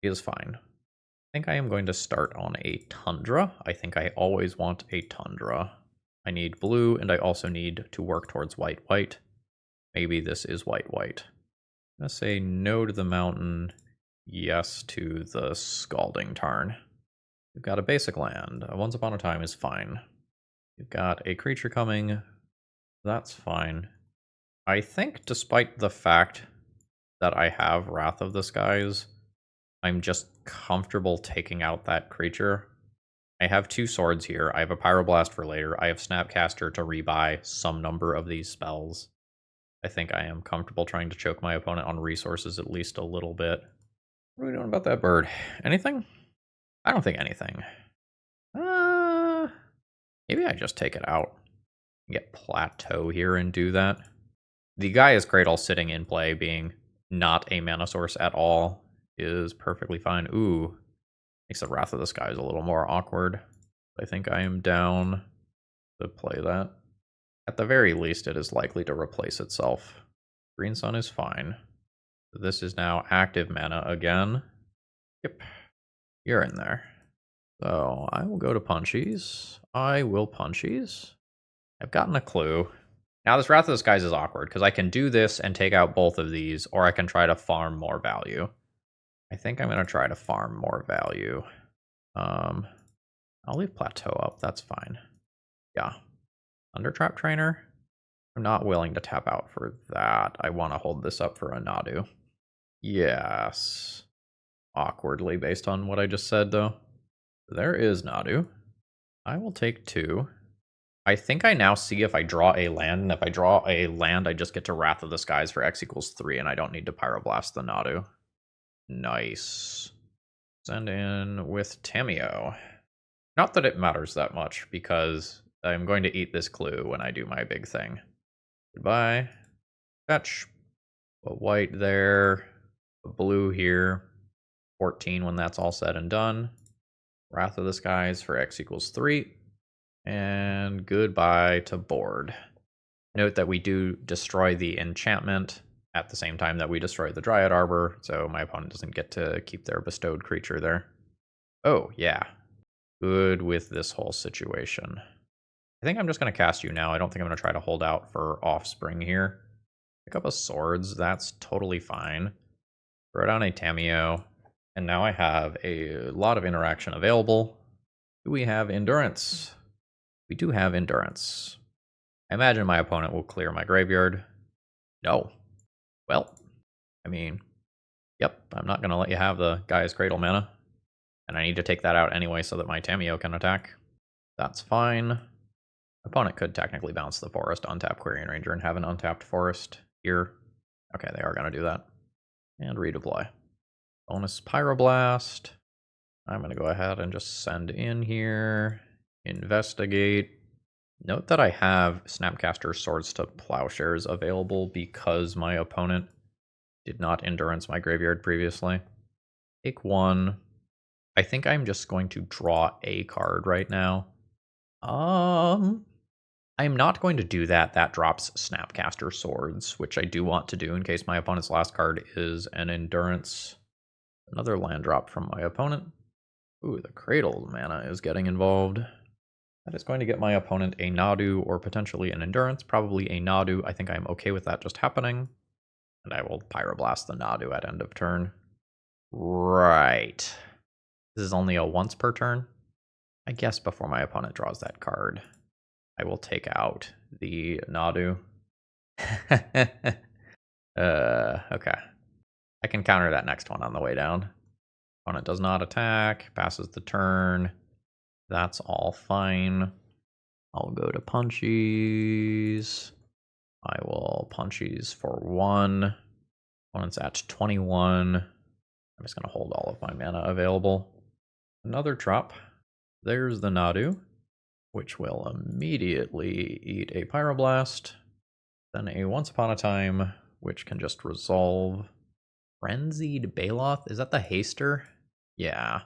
is fine. I think I am going to start on a Tundra. I think I always want a Tundra. I need blue, and I also need to work towards white-white. Maybe this is white-white. I'm going to say no to the mountain, yes to the Scalding Tarn. You've got a basic land. Once Upon a Time is fine. You've got a creature coming. That's fine. I think despite the fact that I have Wrath of the Skies, I'm just comfortable taking out that creature. I have 2 swords here. I have a Pyroblast for later. I have Snapcaster to rebuy some number of these spells. I think I am comfortable trying to choke my opponent on resources at least a little bit. What are we doing about that bird? Anything? I don't think anything. Maybe I just take it out. Get Plateau here and do that. The Gaia's Cradle sitting in play, being not a mana source at all, is perfectly fine. Ooh, makes the Wrath of the Skies a little more awkward. I think I am down to play that. At the very least, it is likely to replace itself. Green Sun is fine. This is now active mana again. Yep, you're in there. So I will go to Punchies. I will Punchies. I've gotten a clue. Now this Wrath of the Skies is awkward, because I can do this and take out both of these, or I can try to farm more value. I think I'm going to try to farm more value. I'll leave Plateau up, that's fine. Yeah. Undertrap Trainer? I'm not willing to tap out for that. I want to hold this up for a Nadu. Yes. Awkwardly based on what I just said, though. There is Nadu. I will take 2. I think I now see if I draw a land, and if I draw a land, I just get to Wrath of the Skies for X equals 3, and I don't need to Pyroblast the Nadu. Nice. Send in with Tamiyo. Not that it matters that much, because I'm going to eat this clue when I do my big thing. Goodbye. Fetch. A white there. A blue here. 14 when that's all said and done. Wrath of the Skies for X equals 3. And goodbye to board. Note that we do destroy the enchantment at the same time that we destroy the Dryad Arbor, so my opponent doesn't get to keep their bestowed creature there. Oh, yeah. Good with this whole situation. I think I'm just going to cast you now. I don't think I'm going to try to hold out for Offspring here. Pick up a Swords, that's totally fine. Throw down a Tamiyo, and now I have a lot of interaction available. Do we have Endurance? We do have Endurance. I imagine my opponent will clear my graveyard. No. Well, I mean, yep, I'm not going to let you have the Gaia's Cradle mana. And I need to take that out anyway so that my Tamiyo can attack. That's fine. Opponent could technically bounce the forest, untap Quirion Ranger, and have an untapped forest here. Okay, they are going to do that. And redeploy. Bonus Pyroblast. I'm going to go ahead and just send in here. Investigate. Note that I have Snapcaster Swords to Plowshares available because my opponent did not Endurance my graveyard previously. Take 1. I think I'm just going to draw a card right now. I'm not going to do that. That drops Snapcaster Swords, which I do want to do in case my opponent's last card is an Endurance. Another land drop from my opponent. Ooh, the Cradle mana is getting involved. That is going to get my opponent a Nadu or potentially an Endurance, probably a Nadu. I think I'm okay with that just happening. And I will Pyroblast the Nadu at end of turn. Right. This is only a once per turn. I guess before my opponent draws that card, I will take out the Nadu. Okay. I can counter that next one on the way down. Opponent does not attack, passes the turn. That's all fine. I'll go to Punchies. I will Punchies for 1. Opponent's at 21. I'm just going to hold all of my mana available. Another drop. There's the Nadu, which will immediately eat a Pyroblast. Then a Once Upon a Time, which can just resolve. Frenzied Baloth? Is that the Haster? Yeah.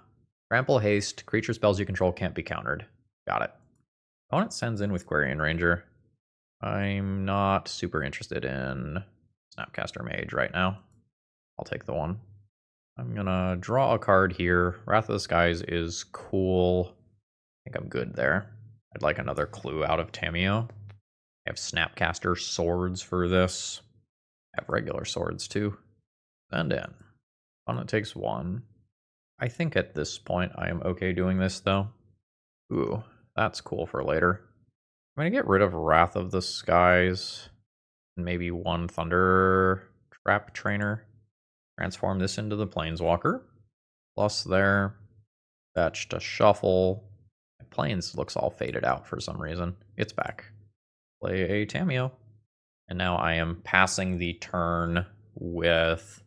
Trample Haste, creature spells you control can't be countered. Got it. Opponent sends in with Quirion Ranger. I'm not super interested in Snapcaster Mage right now. I'll take the 1. I'm gonna draw a card here. Wrath of the Skies is cool. I think I'm good there. I'd like another clue out of Tamiyo. I have Snapcaster Swords for this. I have regular swords too. Send in. Opponent takes 1. I think at this point I am okay doing this though. Ooh, that's cool for later. I'm gonna get rid of Wrath of the Skies. And maybe 1 Thunder Trap Trainer. Transform this into the Planeswalker. Plus there. Fetch to shuffle. My Plains looks all faded out for some reason. It's back. Play a Tamiyo. And now I am passing the turn with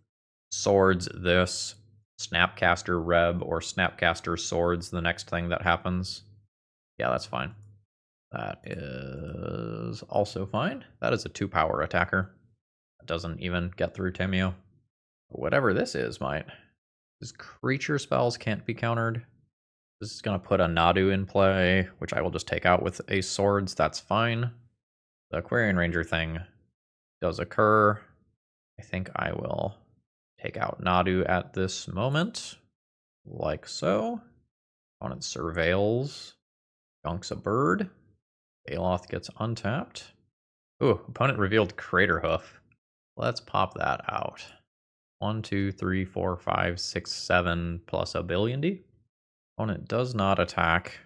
Swords this, Snapcaster Reb, or Snapcaster Swords the next thing that happens. Yeah, that's fine. That is also fine. That is a 2-power attacker. That doesn't even get through Tamiyo. Whatever this is might. His creature spells can't be countered. This is going to put a Nadu in play, which I will just take out with a Swords. That's fine. The Quirion Ranger thing does occur. I think I will take out Nadu at this moment, like so. Opponent surveils, gunks a bird. Baloth gets untapped. Ooh, opponent revealed Crater Hoof. Let's pop that out. 1, 2, 3, 4, 5, 6, 7 plus a billion D. Opponent does not attack.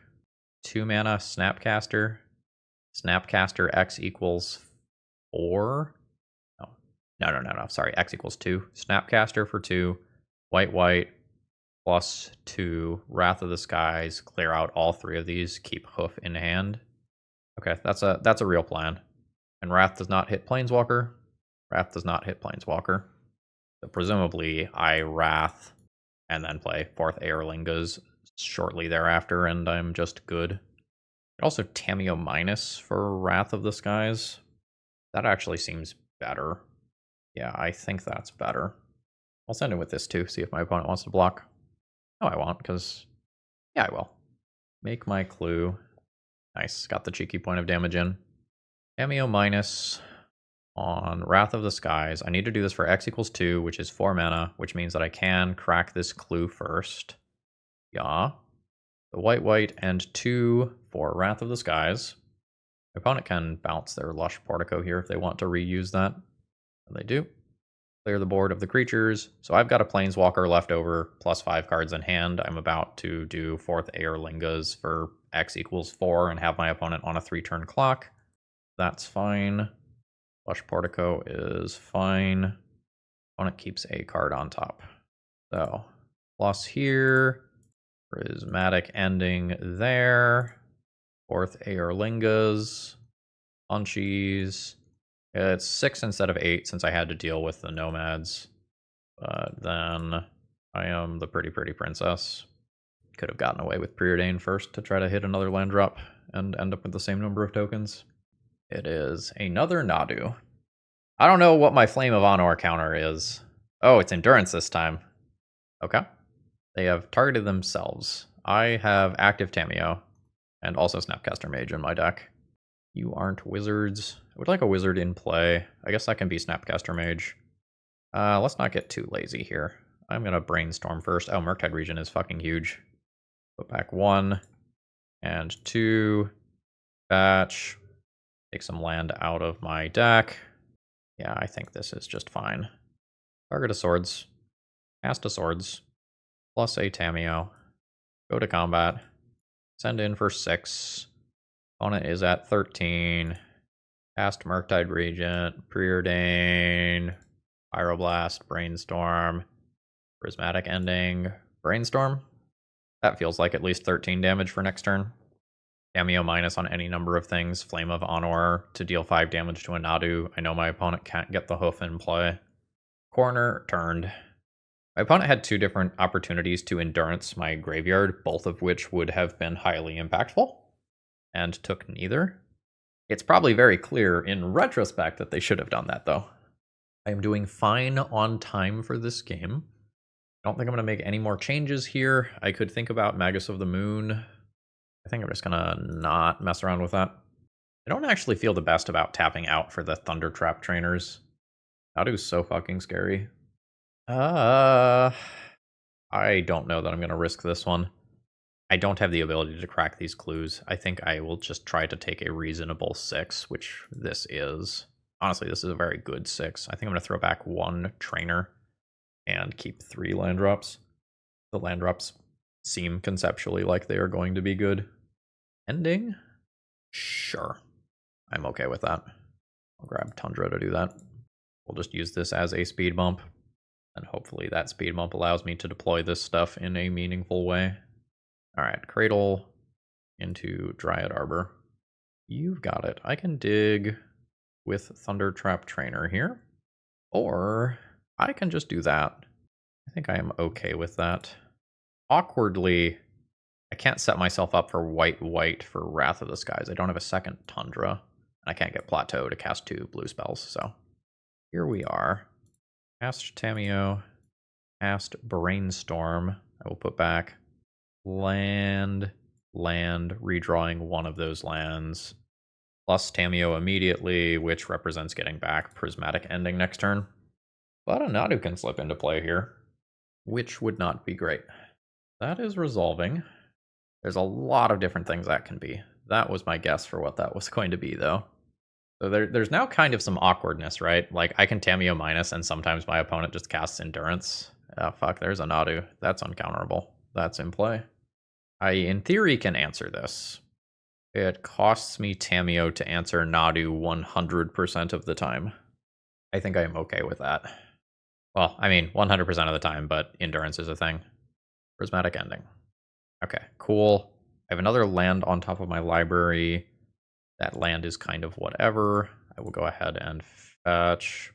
2 mana Snapcaster. Snapcaster X equals 4. No. Sorry, X equals 2. Snapcaster for 2. White, plus 2. Wrath of the Skies. Clear out all 3 of these. Keep Hoof in hand. Okay, that's a real plan. And Wrath does not hit Planeswalker. Wrath does not hit Planeswalker. So presumably I Wrath and then play 4th Aerlingas shortly thereafter, and I'm just good. Also Tamiyo minus for Wrath of the Skies. That actually seems better. Yeah, I think that's better. I'll send it with this too, see if my opponent wants to block. No, I won't, because... yeah, I will. Make my clue. Nice, got the cheeky point of damage in. Tamiyo minus on Wrath of the Skies. I need to do this for X equals 2, which is 4 mana, which means that I can crack this clue first. Yeah. The white, and 2 for Wrath of the Skies. My opponent can bounce their Lush Portico here if they want to reuse that. And they do. Clear the board of the creatures. So I've got a Planeswalker left over, plus 5 cards in hand. I'm about to do 4th Aerlingas for X equals 4 and have my opponent on a 3-turn clock. That's fine. Lush Portico is fine. Opponent keeps a card on top. So, plus here. Prismatic ending there. 4th Aerlingas. Punchies. It's 6 instead of 8 since I had to deal with the nomads. But then I am the pretty princess. Could have gotten away with Preordain first to try to hit another land drop and end up with the same number of tokens. It is another Nadu. I don't know what my Flame of Anor counter is. Oh, it's Endurance this time. Okay. They have targeted themselves. I have active Tamiyo and also Snapcaster Mage in my deck. You aren't wizards. I would like a wizard in play. I guess that can be Snapcaster Mage. Let's not get too lazy here. I'm going to brainstorm first. Oh, Murktide Region is fucking huge. Put back 1 and 2. Batch. Take some land out of my deck. Yeah, I think this is just fine. Target of Swords. Cast of Swords. Plus a Tamiyo. Go to combat. Send in for 6. Opponent is at 13. Cast Murktide Regent. Preordain. Pyroblast. Brainstorm. Prismatic Ending. Brainstorm. That feels like at least 13 damage for next turn. Tamiyo minus on any number of things. Flame of Anor to deal 5 damage to a Nadu. I know my opponent can't get the hoof in play. Corner turned. My opponent had 2 different opportunities to endurance my graveyard, both of which would have been highly impactful, and took neither. It's probably very clear in retrospect that they should have done that, though. I am doing fine on time for this game. I don't think I'm going to make any more changes here. I could think about Magus of the Moon. I think I'm just going to not mess around with that. I don't actually feel the best about tapping out for the Thunder Trap trainers. Nadu's so fucking scary. I don't know that I'm going to risk this one. I don't have the ability to crack these clues. I think I will just try to take a reasonable 6, which this is. Honestly, this is a very good 6. I think I'm going to throw back 1 trainer and keep 3 land drops. The land drops seem conceptually like they are going to be good. Ending? Sure. I'm okay with that. I'll grab Tundra to do that. We'll just use this as a speed bump. And hopefully that speed bump allows me to deploy this stuff in a meaningful way. Alright, Cradle into Dryad Arbor. You've got it. I can dig with Thunder Trap Trainer here. Or I can just do that. I think I am okay with that. Awkwardly, I can't set myself up for white for Wrath of the Skies. I don't have a second Tundra. And I can't get Plateau to cast 2 blue spells, so here we are. Cast Tamiyo, cast Brainstorm. I will put back land, redrawing 1 of those lands, plus Tamiyo immediately, which represents getting back Prismatic Ending next turn. But a Nadu can slip into play here, which would not be great. That is resolving. There's a lot of different things that can be. That was my guess for what that was going to be, though. So there's now kind of some awkwardness, right? Like, I can Tamiyo minus, and sometimes my opponent just casts Endurance. Oh, fuck, there's a Nadu. That's uncounterable. That's in play. I, in theory, can answer this. It costs me Tameo to answer Nadu 100% of the time. I think I am okay with that. Well, I mean, 100% of the time, but endurance is a thing. Prismatic Ending. Okay, cool. I have another land on top of my library. That land is kind of whatever. I will go ahead and fetch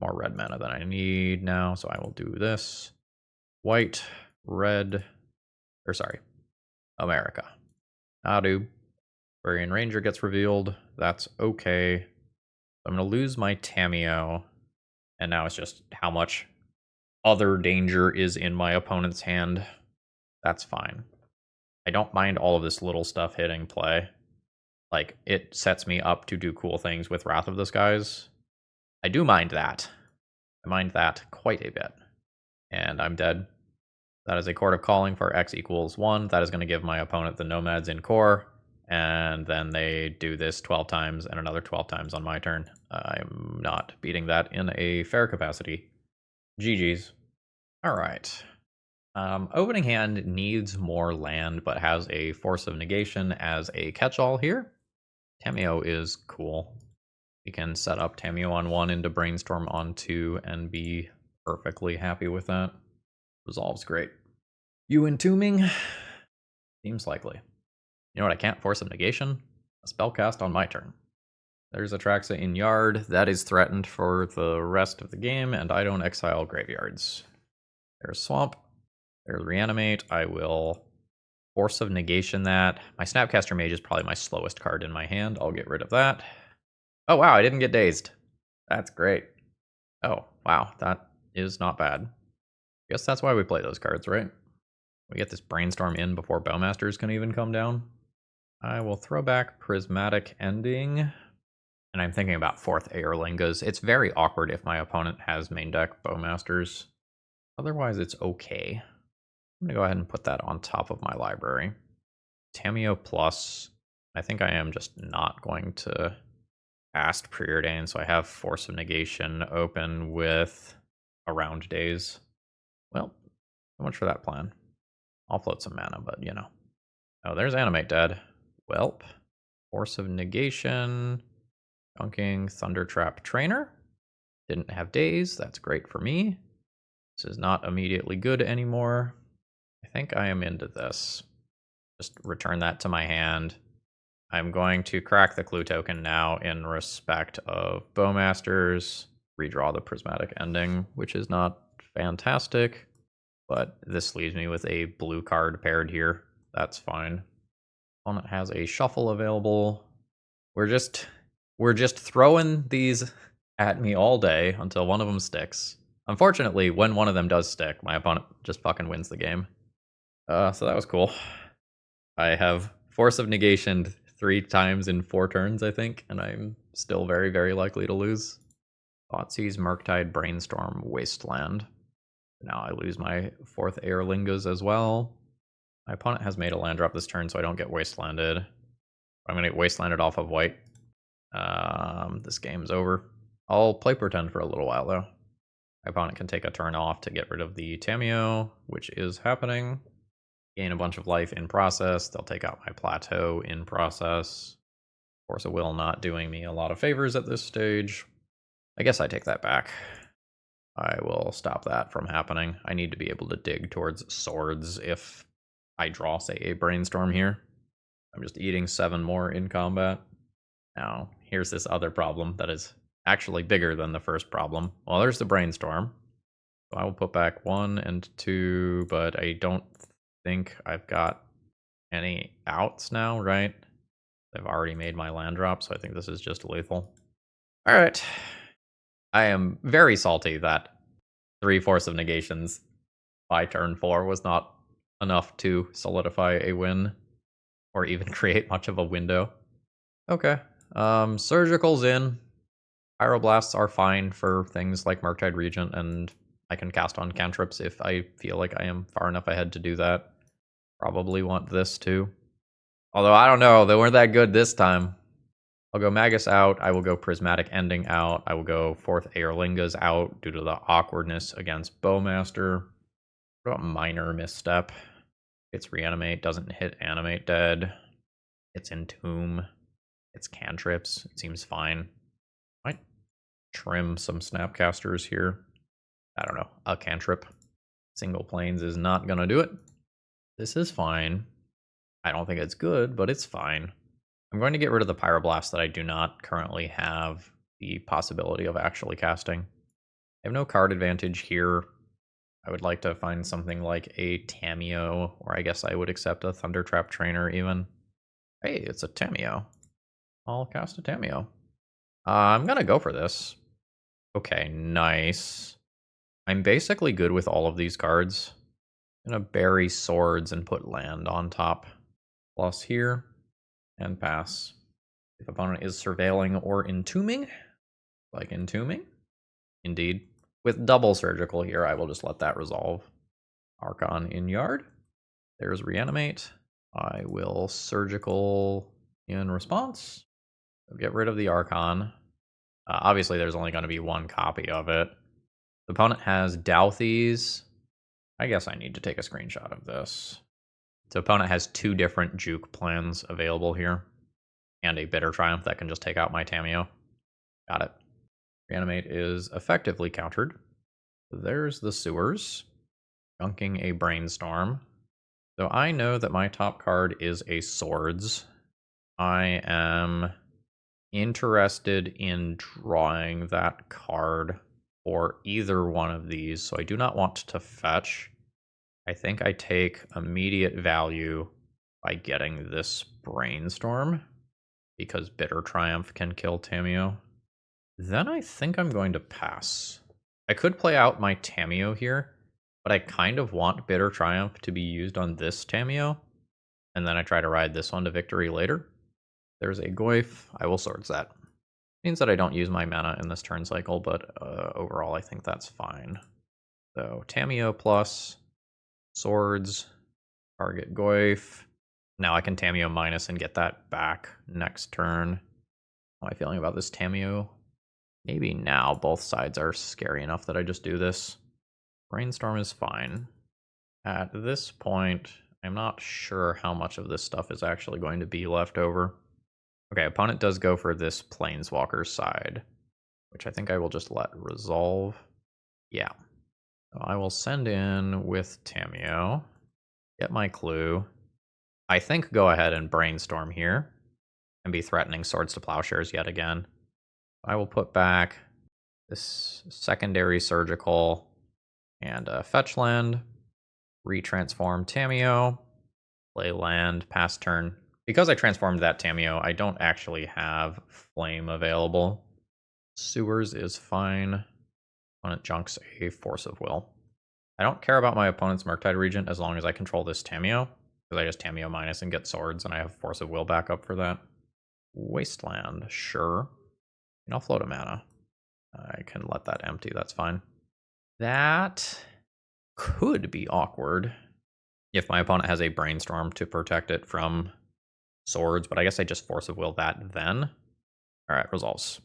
more red mana than I need now, so I will do this. White, red, or sorry, America. Nadu. Aquarian Ranger gets revealed. That's okay. I'm going to lose my Tameo. And now it's just how much other danger is in my opponent's hand. That's fine. I don't mind all of this little stuff hitting play. Like, it sets me up to do cool things with Wrath of the Skies. I do mind that. I mind that quite a bit. And I'm dead. That is a Court of Calling for X equals 1. That is going to give my opponent the Nomads in core. And then they do this 12 times and another 12 times on my turn. I'm not beating that in a fair capacity. GG's. All right. Opening hand needs more land, but has a Force of Negation as a catch-all here. Tameo is cool. We can set up Tameo on 1 into Brainstorm on 2 and be perfectly happy with that. Resolve's great. You Entombing? Seems likely. You know what I can't Force of Negation? A spell cast on my turn. There's Atraxa in Yard. That is threatened for the rest of the game, and I don't exile graveyards. There's Swamp. There's Reanimate. I will Force of Negation that. My Snapcaster Mage is probably my slowest card in my hand. I'll get rid of that. Oh, wow, I didn't get dazed. That's great. Oh, wow, that is not bad. I guess that's why we play those cards, right? We get this Brainstorm in before Bowmasters can even come down. I will throw back Prismatic Ending. And I'm thinking about 4th Aerlingas. It's very awkward if my opponent has main deck Bowmasters. Otherwise, it's okay. I'm going to go ahead and put that on top of my library. Tameo plus. I think I am just not going to cast Preordain, so I have Force of Negation open with Around Days. Well, so much for that plan. I'll float some mana, but you know. Oh, there's Animate dead. Welp. Force of Negation. Dunking Thunder Trap Trainer. Didn't have days. That's great for me. This is not immediately good anymore. I think I am into this. Just return that to my hand. I'm going to crack the clue token now in respect of Bowmasters. Redraw the Prismatic Ending, which is not fantastic. But this leaves me with a blue card paired here. That's fine. Opponent has a shuffle available. We're just throwing these at me all day until one of them sticks. Unfortunately, when one of them does stick, my opponent just fucking wins the game. So that was cool. I have Force of Negation 3 times in 4 turns, I think, and I'm still very, very likely to lose. Thoughtseize, Murktide, Brainstorm, Wasteland. Now I lose my 4th Aerlingas as well. My opponent has made a land drop this turn, so I don't get wastelanded. I'm going to get wastelanded off of white. This game's over. I'll play Pretend for a little while, though. My opponent can take a turn off to get rid of the Tameo, which is happening. Gain a bunch of life in process. They'll take out my Plateau in process. Force of Will not doing me a lot of favors at this stage. I guess I take that back. I will stop that from happening. I need to be able to dig towards swords if I draw, say, a Brainstorm here. I'm just eating 7 more in combat. Now, here's this other problem that is actually bigger than the first problem. Well, there's the Brainstorm. So I will put back 1 and 2, but I don't think I've got any outs now, right? I've already made my land drop, so I think this is just lethal. All right. I am very salty that 3 Force of Negations by turn 4 was not enough to solidify a win or even create much of a window. Okay. Surgical's in. Pyroblasts are fine for things like Murktide Regent, and I can cast on cantrips if I feel like I am far enough ahead to do that. Probably want this too. Although I don't know, they weren't that good this time. I'll go Magus out. I will go Prismatic Ending out. I will go 4th Aerlingas out due to the awkwardness against Bowmaster. What about Minor Misstep? It's Reanimate, doesn't hit Animate dead. It's Entomb. It's cantrips. It seems fine. Might trim some Snapcasters here. I don't know. A cantrip. Single planes is not gonna do it. This is fine. I don't think it's good, but it's fine. I'm going to get rid of the Pyroblast that I do not currently have the possibility of actually casting. I have no card advantage here. I would like to find something like a Tamiyo, or I guess I would accept a Thundertrap Trainer even. Hey, it's a Tamiyo. I'll cast a Tamiyo. I'm gonna go for this. Okay, nice. I'm basically good with all of these cards. I'm gonna bury swords and put land on top. Plus here, and pass. If opponent is surveilling or entombing, like entombing, indeed. With double surgical here, I will just let that resolve. Archon in yard. There's reanimate. I will surgical in response. Get rid of the Archon. Obviously, there's only going to be one copy of it. The opponent has Douthies. I guess I need to take a screenshot of this. The opponent has two different juke plans available here. And a Bitter Triumph that can just take out my Tamiyo. Got it. Reanimate is effectively countered. There's the sewers. Junking a Brainstorm. So I know that my top card is a Swords. I am interested in drawing that card for either one of these, so I do not want to fetch. I think I take immediate value by getting this Brainstorm, because Bitter Triumph can kill Tamiyo. Then I think I'm going to pass. I could play out my Tamiyo here, but I kind of want Bitter Triumph to be used on this Tamiyo, and then I try to ride this one to victory later. There's a Goyf. I will Swords that. Means that I don't use my mana in this turn cycle, but overall I think that's fine. So Tamiyo plus Swords, target Goyf. Now I can Tamiyo minus and get that back next turn. How am I feeling about this Tamiyo? Maybe now both sides are scary enough that I just do this. Brainstorm is fine. At this point, I'm not sure how much of this stuff is actually going to be left over. Okay, opponent does go for this Planeswalker side, which I think I will just let resolve. Yeah. So I will send in with Tamiyo, get my clue. I think go ahead and Brainstorm here, and be threatening Swords to Plowshares yet again. I will put back this secondary surgical and fetch land, retransform Tamiyo, play land, pass turn. Because I transformed that Tamiyo, I don't actually have Flame available. Sewers is fine. Opponent junks a Force of Will. I don't care about my opponent's Murktide Regent as long as I control this Tamiyo, because I just Tamiyo minus and get swords, and I have Force of Will backup for that. Wasteland, sure. And I'll float a mana. I can let that empty, that's fine. That could be awkward if my opponent has a Brainstorm to protect it from swords, but I guess I just Force of Will that then. Alright, resolves.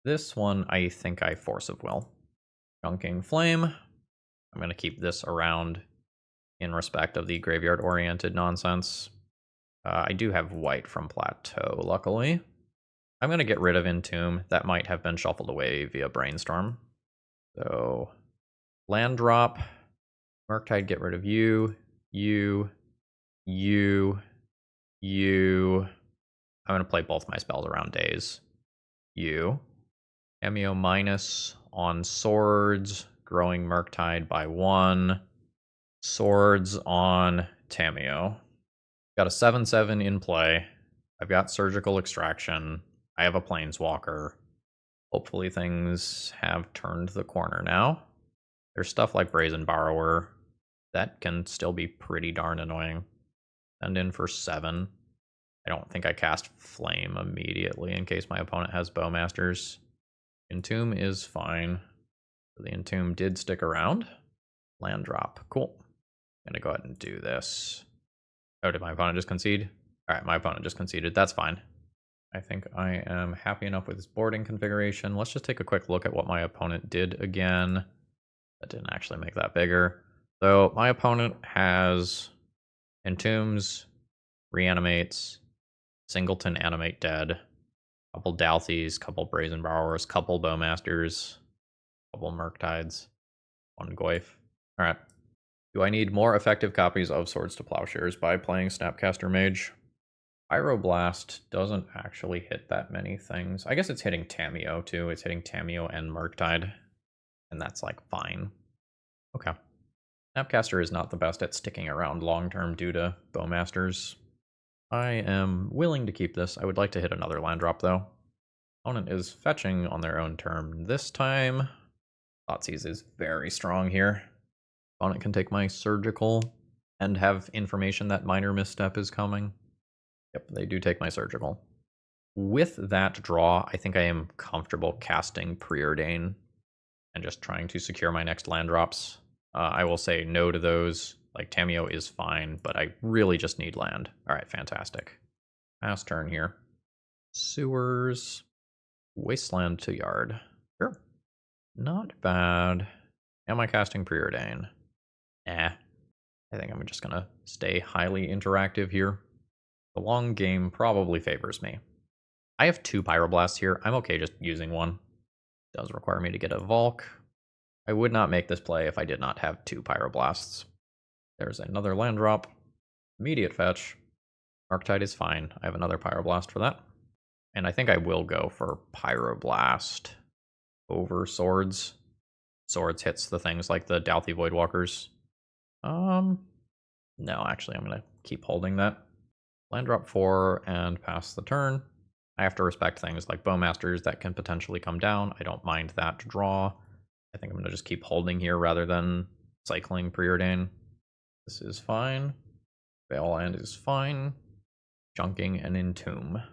This one, I think I Force of Will. Junking Flame. I'm going to keep this around in respect of the graveyard-oriented nonsense. I do have white from Plateau, luckily. I'm going to get rid of Entomb. That might have been shuffled away via Brainstorm. So, land drop. Murktide, get rid of you. You. I'm going to play both my spells around days. You. Tamiyo minus on swords, growing Murktide by 1. Swords on Tamiyo. Got a 7/7 in play. I've got Surgical Extraction. I have a Planeswalker. Hopefully things have turned the corner now. There's stuff like Brazen Borrower. That can still be pretty darn annoying. Send in for 7. I don't think I cast Flame immediately in case my opponent has Bowmasters. Entomb is fine. The Entomb did stick around. Land drop. Cool. I'm going to go ahead and do this. Oh, did my opponent just concede? Alright, my opponent just conceded. That's fine. I think I am happy enough with this boarding configuration. Let's just take a quick look at what my opponent did again. That didn't actually make that bigger. So my opponent has Entombs, Reanimates, Singleton Animate Dead. Couple Dalthies, couple Brazen Borrowers, couple Bowmasters, couple Murktides, one Goyf. Alright. Do I need more effective copies of Swords to Plowshares by playing Snapcaster Mage? Pyroblast doesn't actually hit that many things. I guess it's hitting Tamiyo too. It's hitting Tamiyo and Murktide. And that's like fine. Okay. Snapcaster is not the best at sticking around long term due to Bowmasters. I am willing to keep this. I would like to hit another land drop though. Opponent is fetching on their own turn this time. Thoughtseize is very strong here. Opponent can take my Surgical and have information that Minor Misstep is coming. Yep, they do take my Surgical. With that draw, I think I am comfortable casting Preordain and just trying to secure my next land drops. I will say no to those. Like, Tamiyo is fine, but I really just need land. Alright, fantastic. Pass turn here. Sewers. Wasteland to Yard. Sure. Not bad. Am I casting Preordain? I think I'm just gonna stay highly interactive here. The long game probably favors me. I have 2 Pyroblasts here. I'm okay just using one. It does require me to get a Volk. I would not make this play if I did not have 2 Pyroblasts. There's another land drop. Immediate fetch. Archetype is fine. I have another Pyroblast for that. And I think I will go for Pyroblast over Swords. Swords hits the things like the Dalthy Voidwalkers. No, actually I'm going to keep holding that. Land drop 4 and pass the turn. I have to respect things like Bowmasters that can potentially come down. I don't mind that draw. I think I'm going to just keep holding here rather than cycling Preordain. This is fine. Veilland is fine. Junking an Entomb.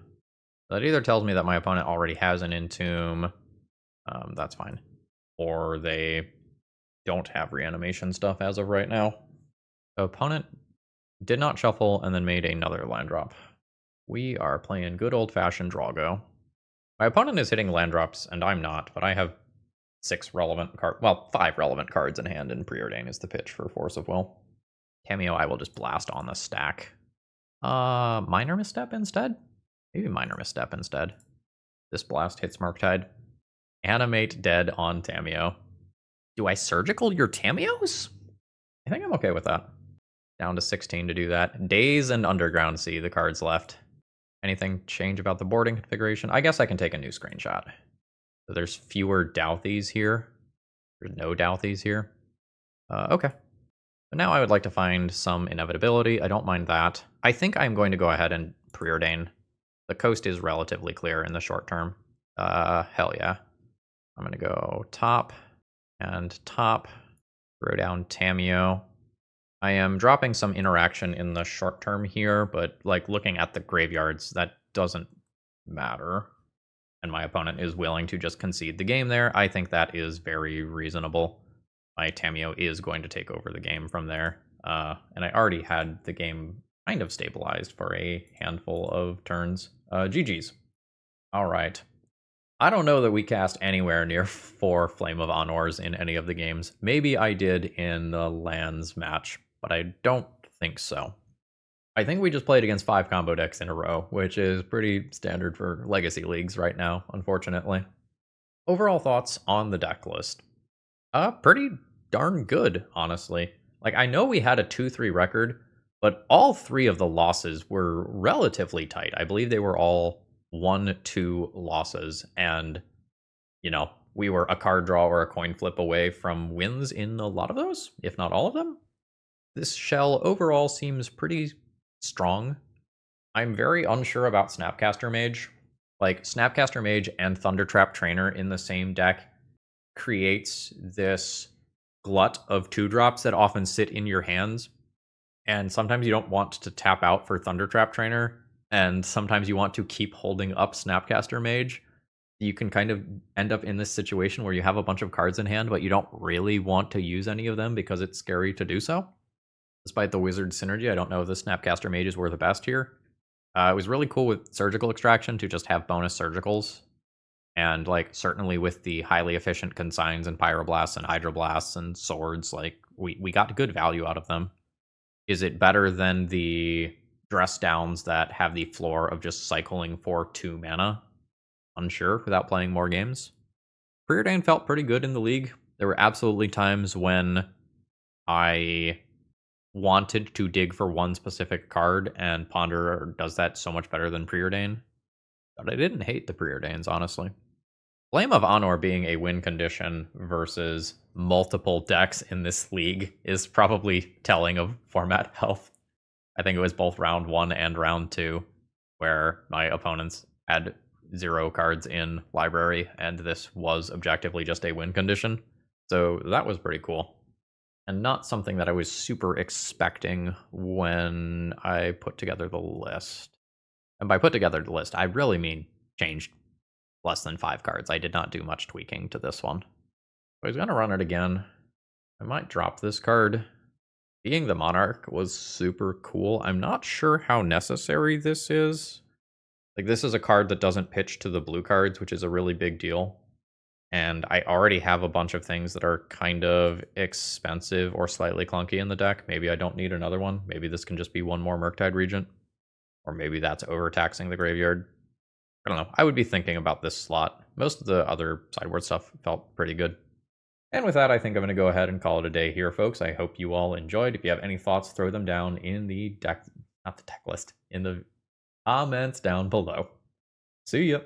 That either tells me that my opponent already has an Entomb. That's fine. Or they don't have reanimation stuff as of right now. The opponent did not shuffle and then made another land drop. We are playing good old-fashioned Drago. My opponent is hitting land drops, and I'm not, but I have 5 relevant cards in hand, and Preordain is the pitch for Force of Will. Tamiyo, I will just blast on the stack. Minor Misstep instead? Maybe Minor Misstep instead. This blast hits Murktide. Animate Dead on Tamiyo. Do I Surgical your Tamiyos? I think I'm okay with that. Down to 16 to do that. Daze and Underground Sea, the cards left. Anything change about the boarding configuration? I guess I can take a new screenshot. So there's fewer Dalthies here. There's no Dalthies here. Okay. But now I would like to find some inevitability. I don't mind that. I think I'm going to go ahead and Preordain. The coast is relatively clear in the short term. Hell yeah. I'm going to go top and top. Throw down Tamiyo. I am dropping some interaction in the short term here, but like looking at the graveyards, that doesn't matter. And my opponent is willing to just concede the game there. I think that is very reasonable. My Tamiyo is going to take over the game from there. And I already had the game kind of stabilized for a handful of turns. GG's. All right. I don't know that we cast anywhere near 4 Flame of Anors in any of the games. Maybe I did in the lands match, but I don't think so. I think we just played against 5 combo decks in a row, which is pretty standard for Legacy Leagues right now, unfortunately. Overall thoughts on the deck list. Pretty darn good, honestly. Like, I know we had a 2-3 record, but all 3 of the losses were relatively tight. I believe they were all 1-2 losses, and, you know, we were a card draw or a coin flip away from wins in a lot of those, if not all of them. This shell overall seems pretty strong. I'm very unsure about Snapcaster Mage. Like, Snapcaster Mage and Thundertrap Trainer in the same deck creates this glut of 2-drops that often sit in your hands, and sometimes you don't want to tap out for Thundertrap Trainer, and sometimes you want to keep holding up Snapcaster Mage. You can kind of end up in this situation where you have a bunch of cards in hand, but you don't really want to use any of them because it's scary to do so. Despite the Wizard synergy, I don't know if the Snapcaster Mages were the best here. It was really cool with Surgical Extraction to just have bonus Surgicals. And, like, certainly with the highly efficient Consigns and Pyroblasts and Hydroblasts and Swords, like, we got good value out of them. Is it better than the stress downs that have the floor of just cycling for 2 mana. Unsure without playing more games. Preordain felt pretty good in the league. There were absolutely times when I wanted to dig for one specific card, and Ponder does that so much better than Preordain. But I didn't hate the Preordains, honestly. Flame of Anor being a win condition versus multiple decks in this league is probably telling of format health. I think it was both round 1 and round 2 where my opponents had 0 cards in library, and this was objectively just a win condition. So that was pretty cool. And not something that I was super expecting when I put together the list. And by put together the list, I really mean changed less than 5 cards. I did not do much tweaking to this one. I was going to run it again. I might drop this card. Being the Monarch was super cool. I'm not sure how necessary this is. Like, this is a card that doesn't pitch to the blue cards, which is a really big deal. And I already have a bunch of things that are kind of expensive or slightly clunky in the deck. Maybe I don't need another one. Maybe this can just be one more Murktide Regent. Or maybe that's overtaxing the graveyard. I don't know. I would be thinking about this slot. Most of the other sideboard stuff felt pretty good. And with that, I think I'm going to go ahead and call it a day here, folks. I hope you all enjoyed. If you have any thoughts, throw them down in the deck, not the deck list, in the comments down below. See ya.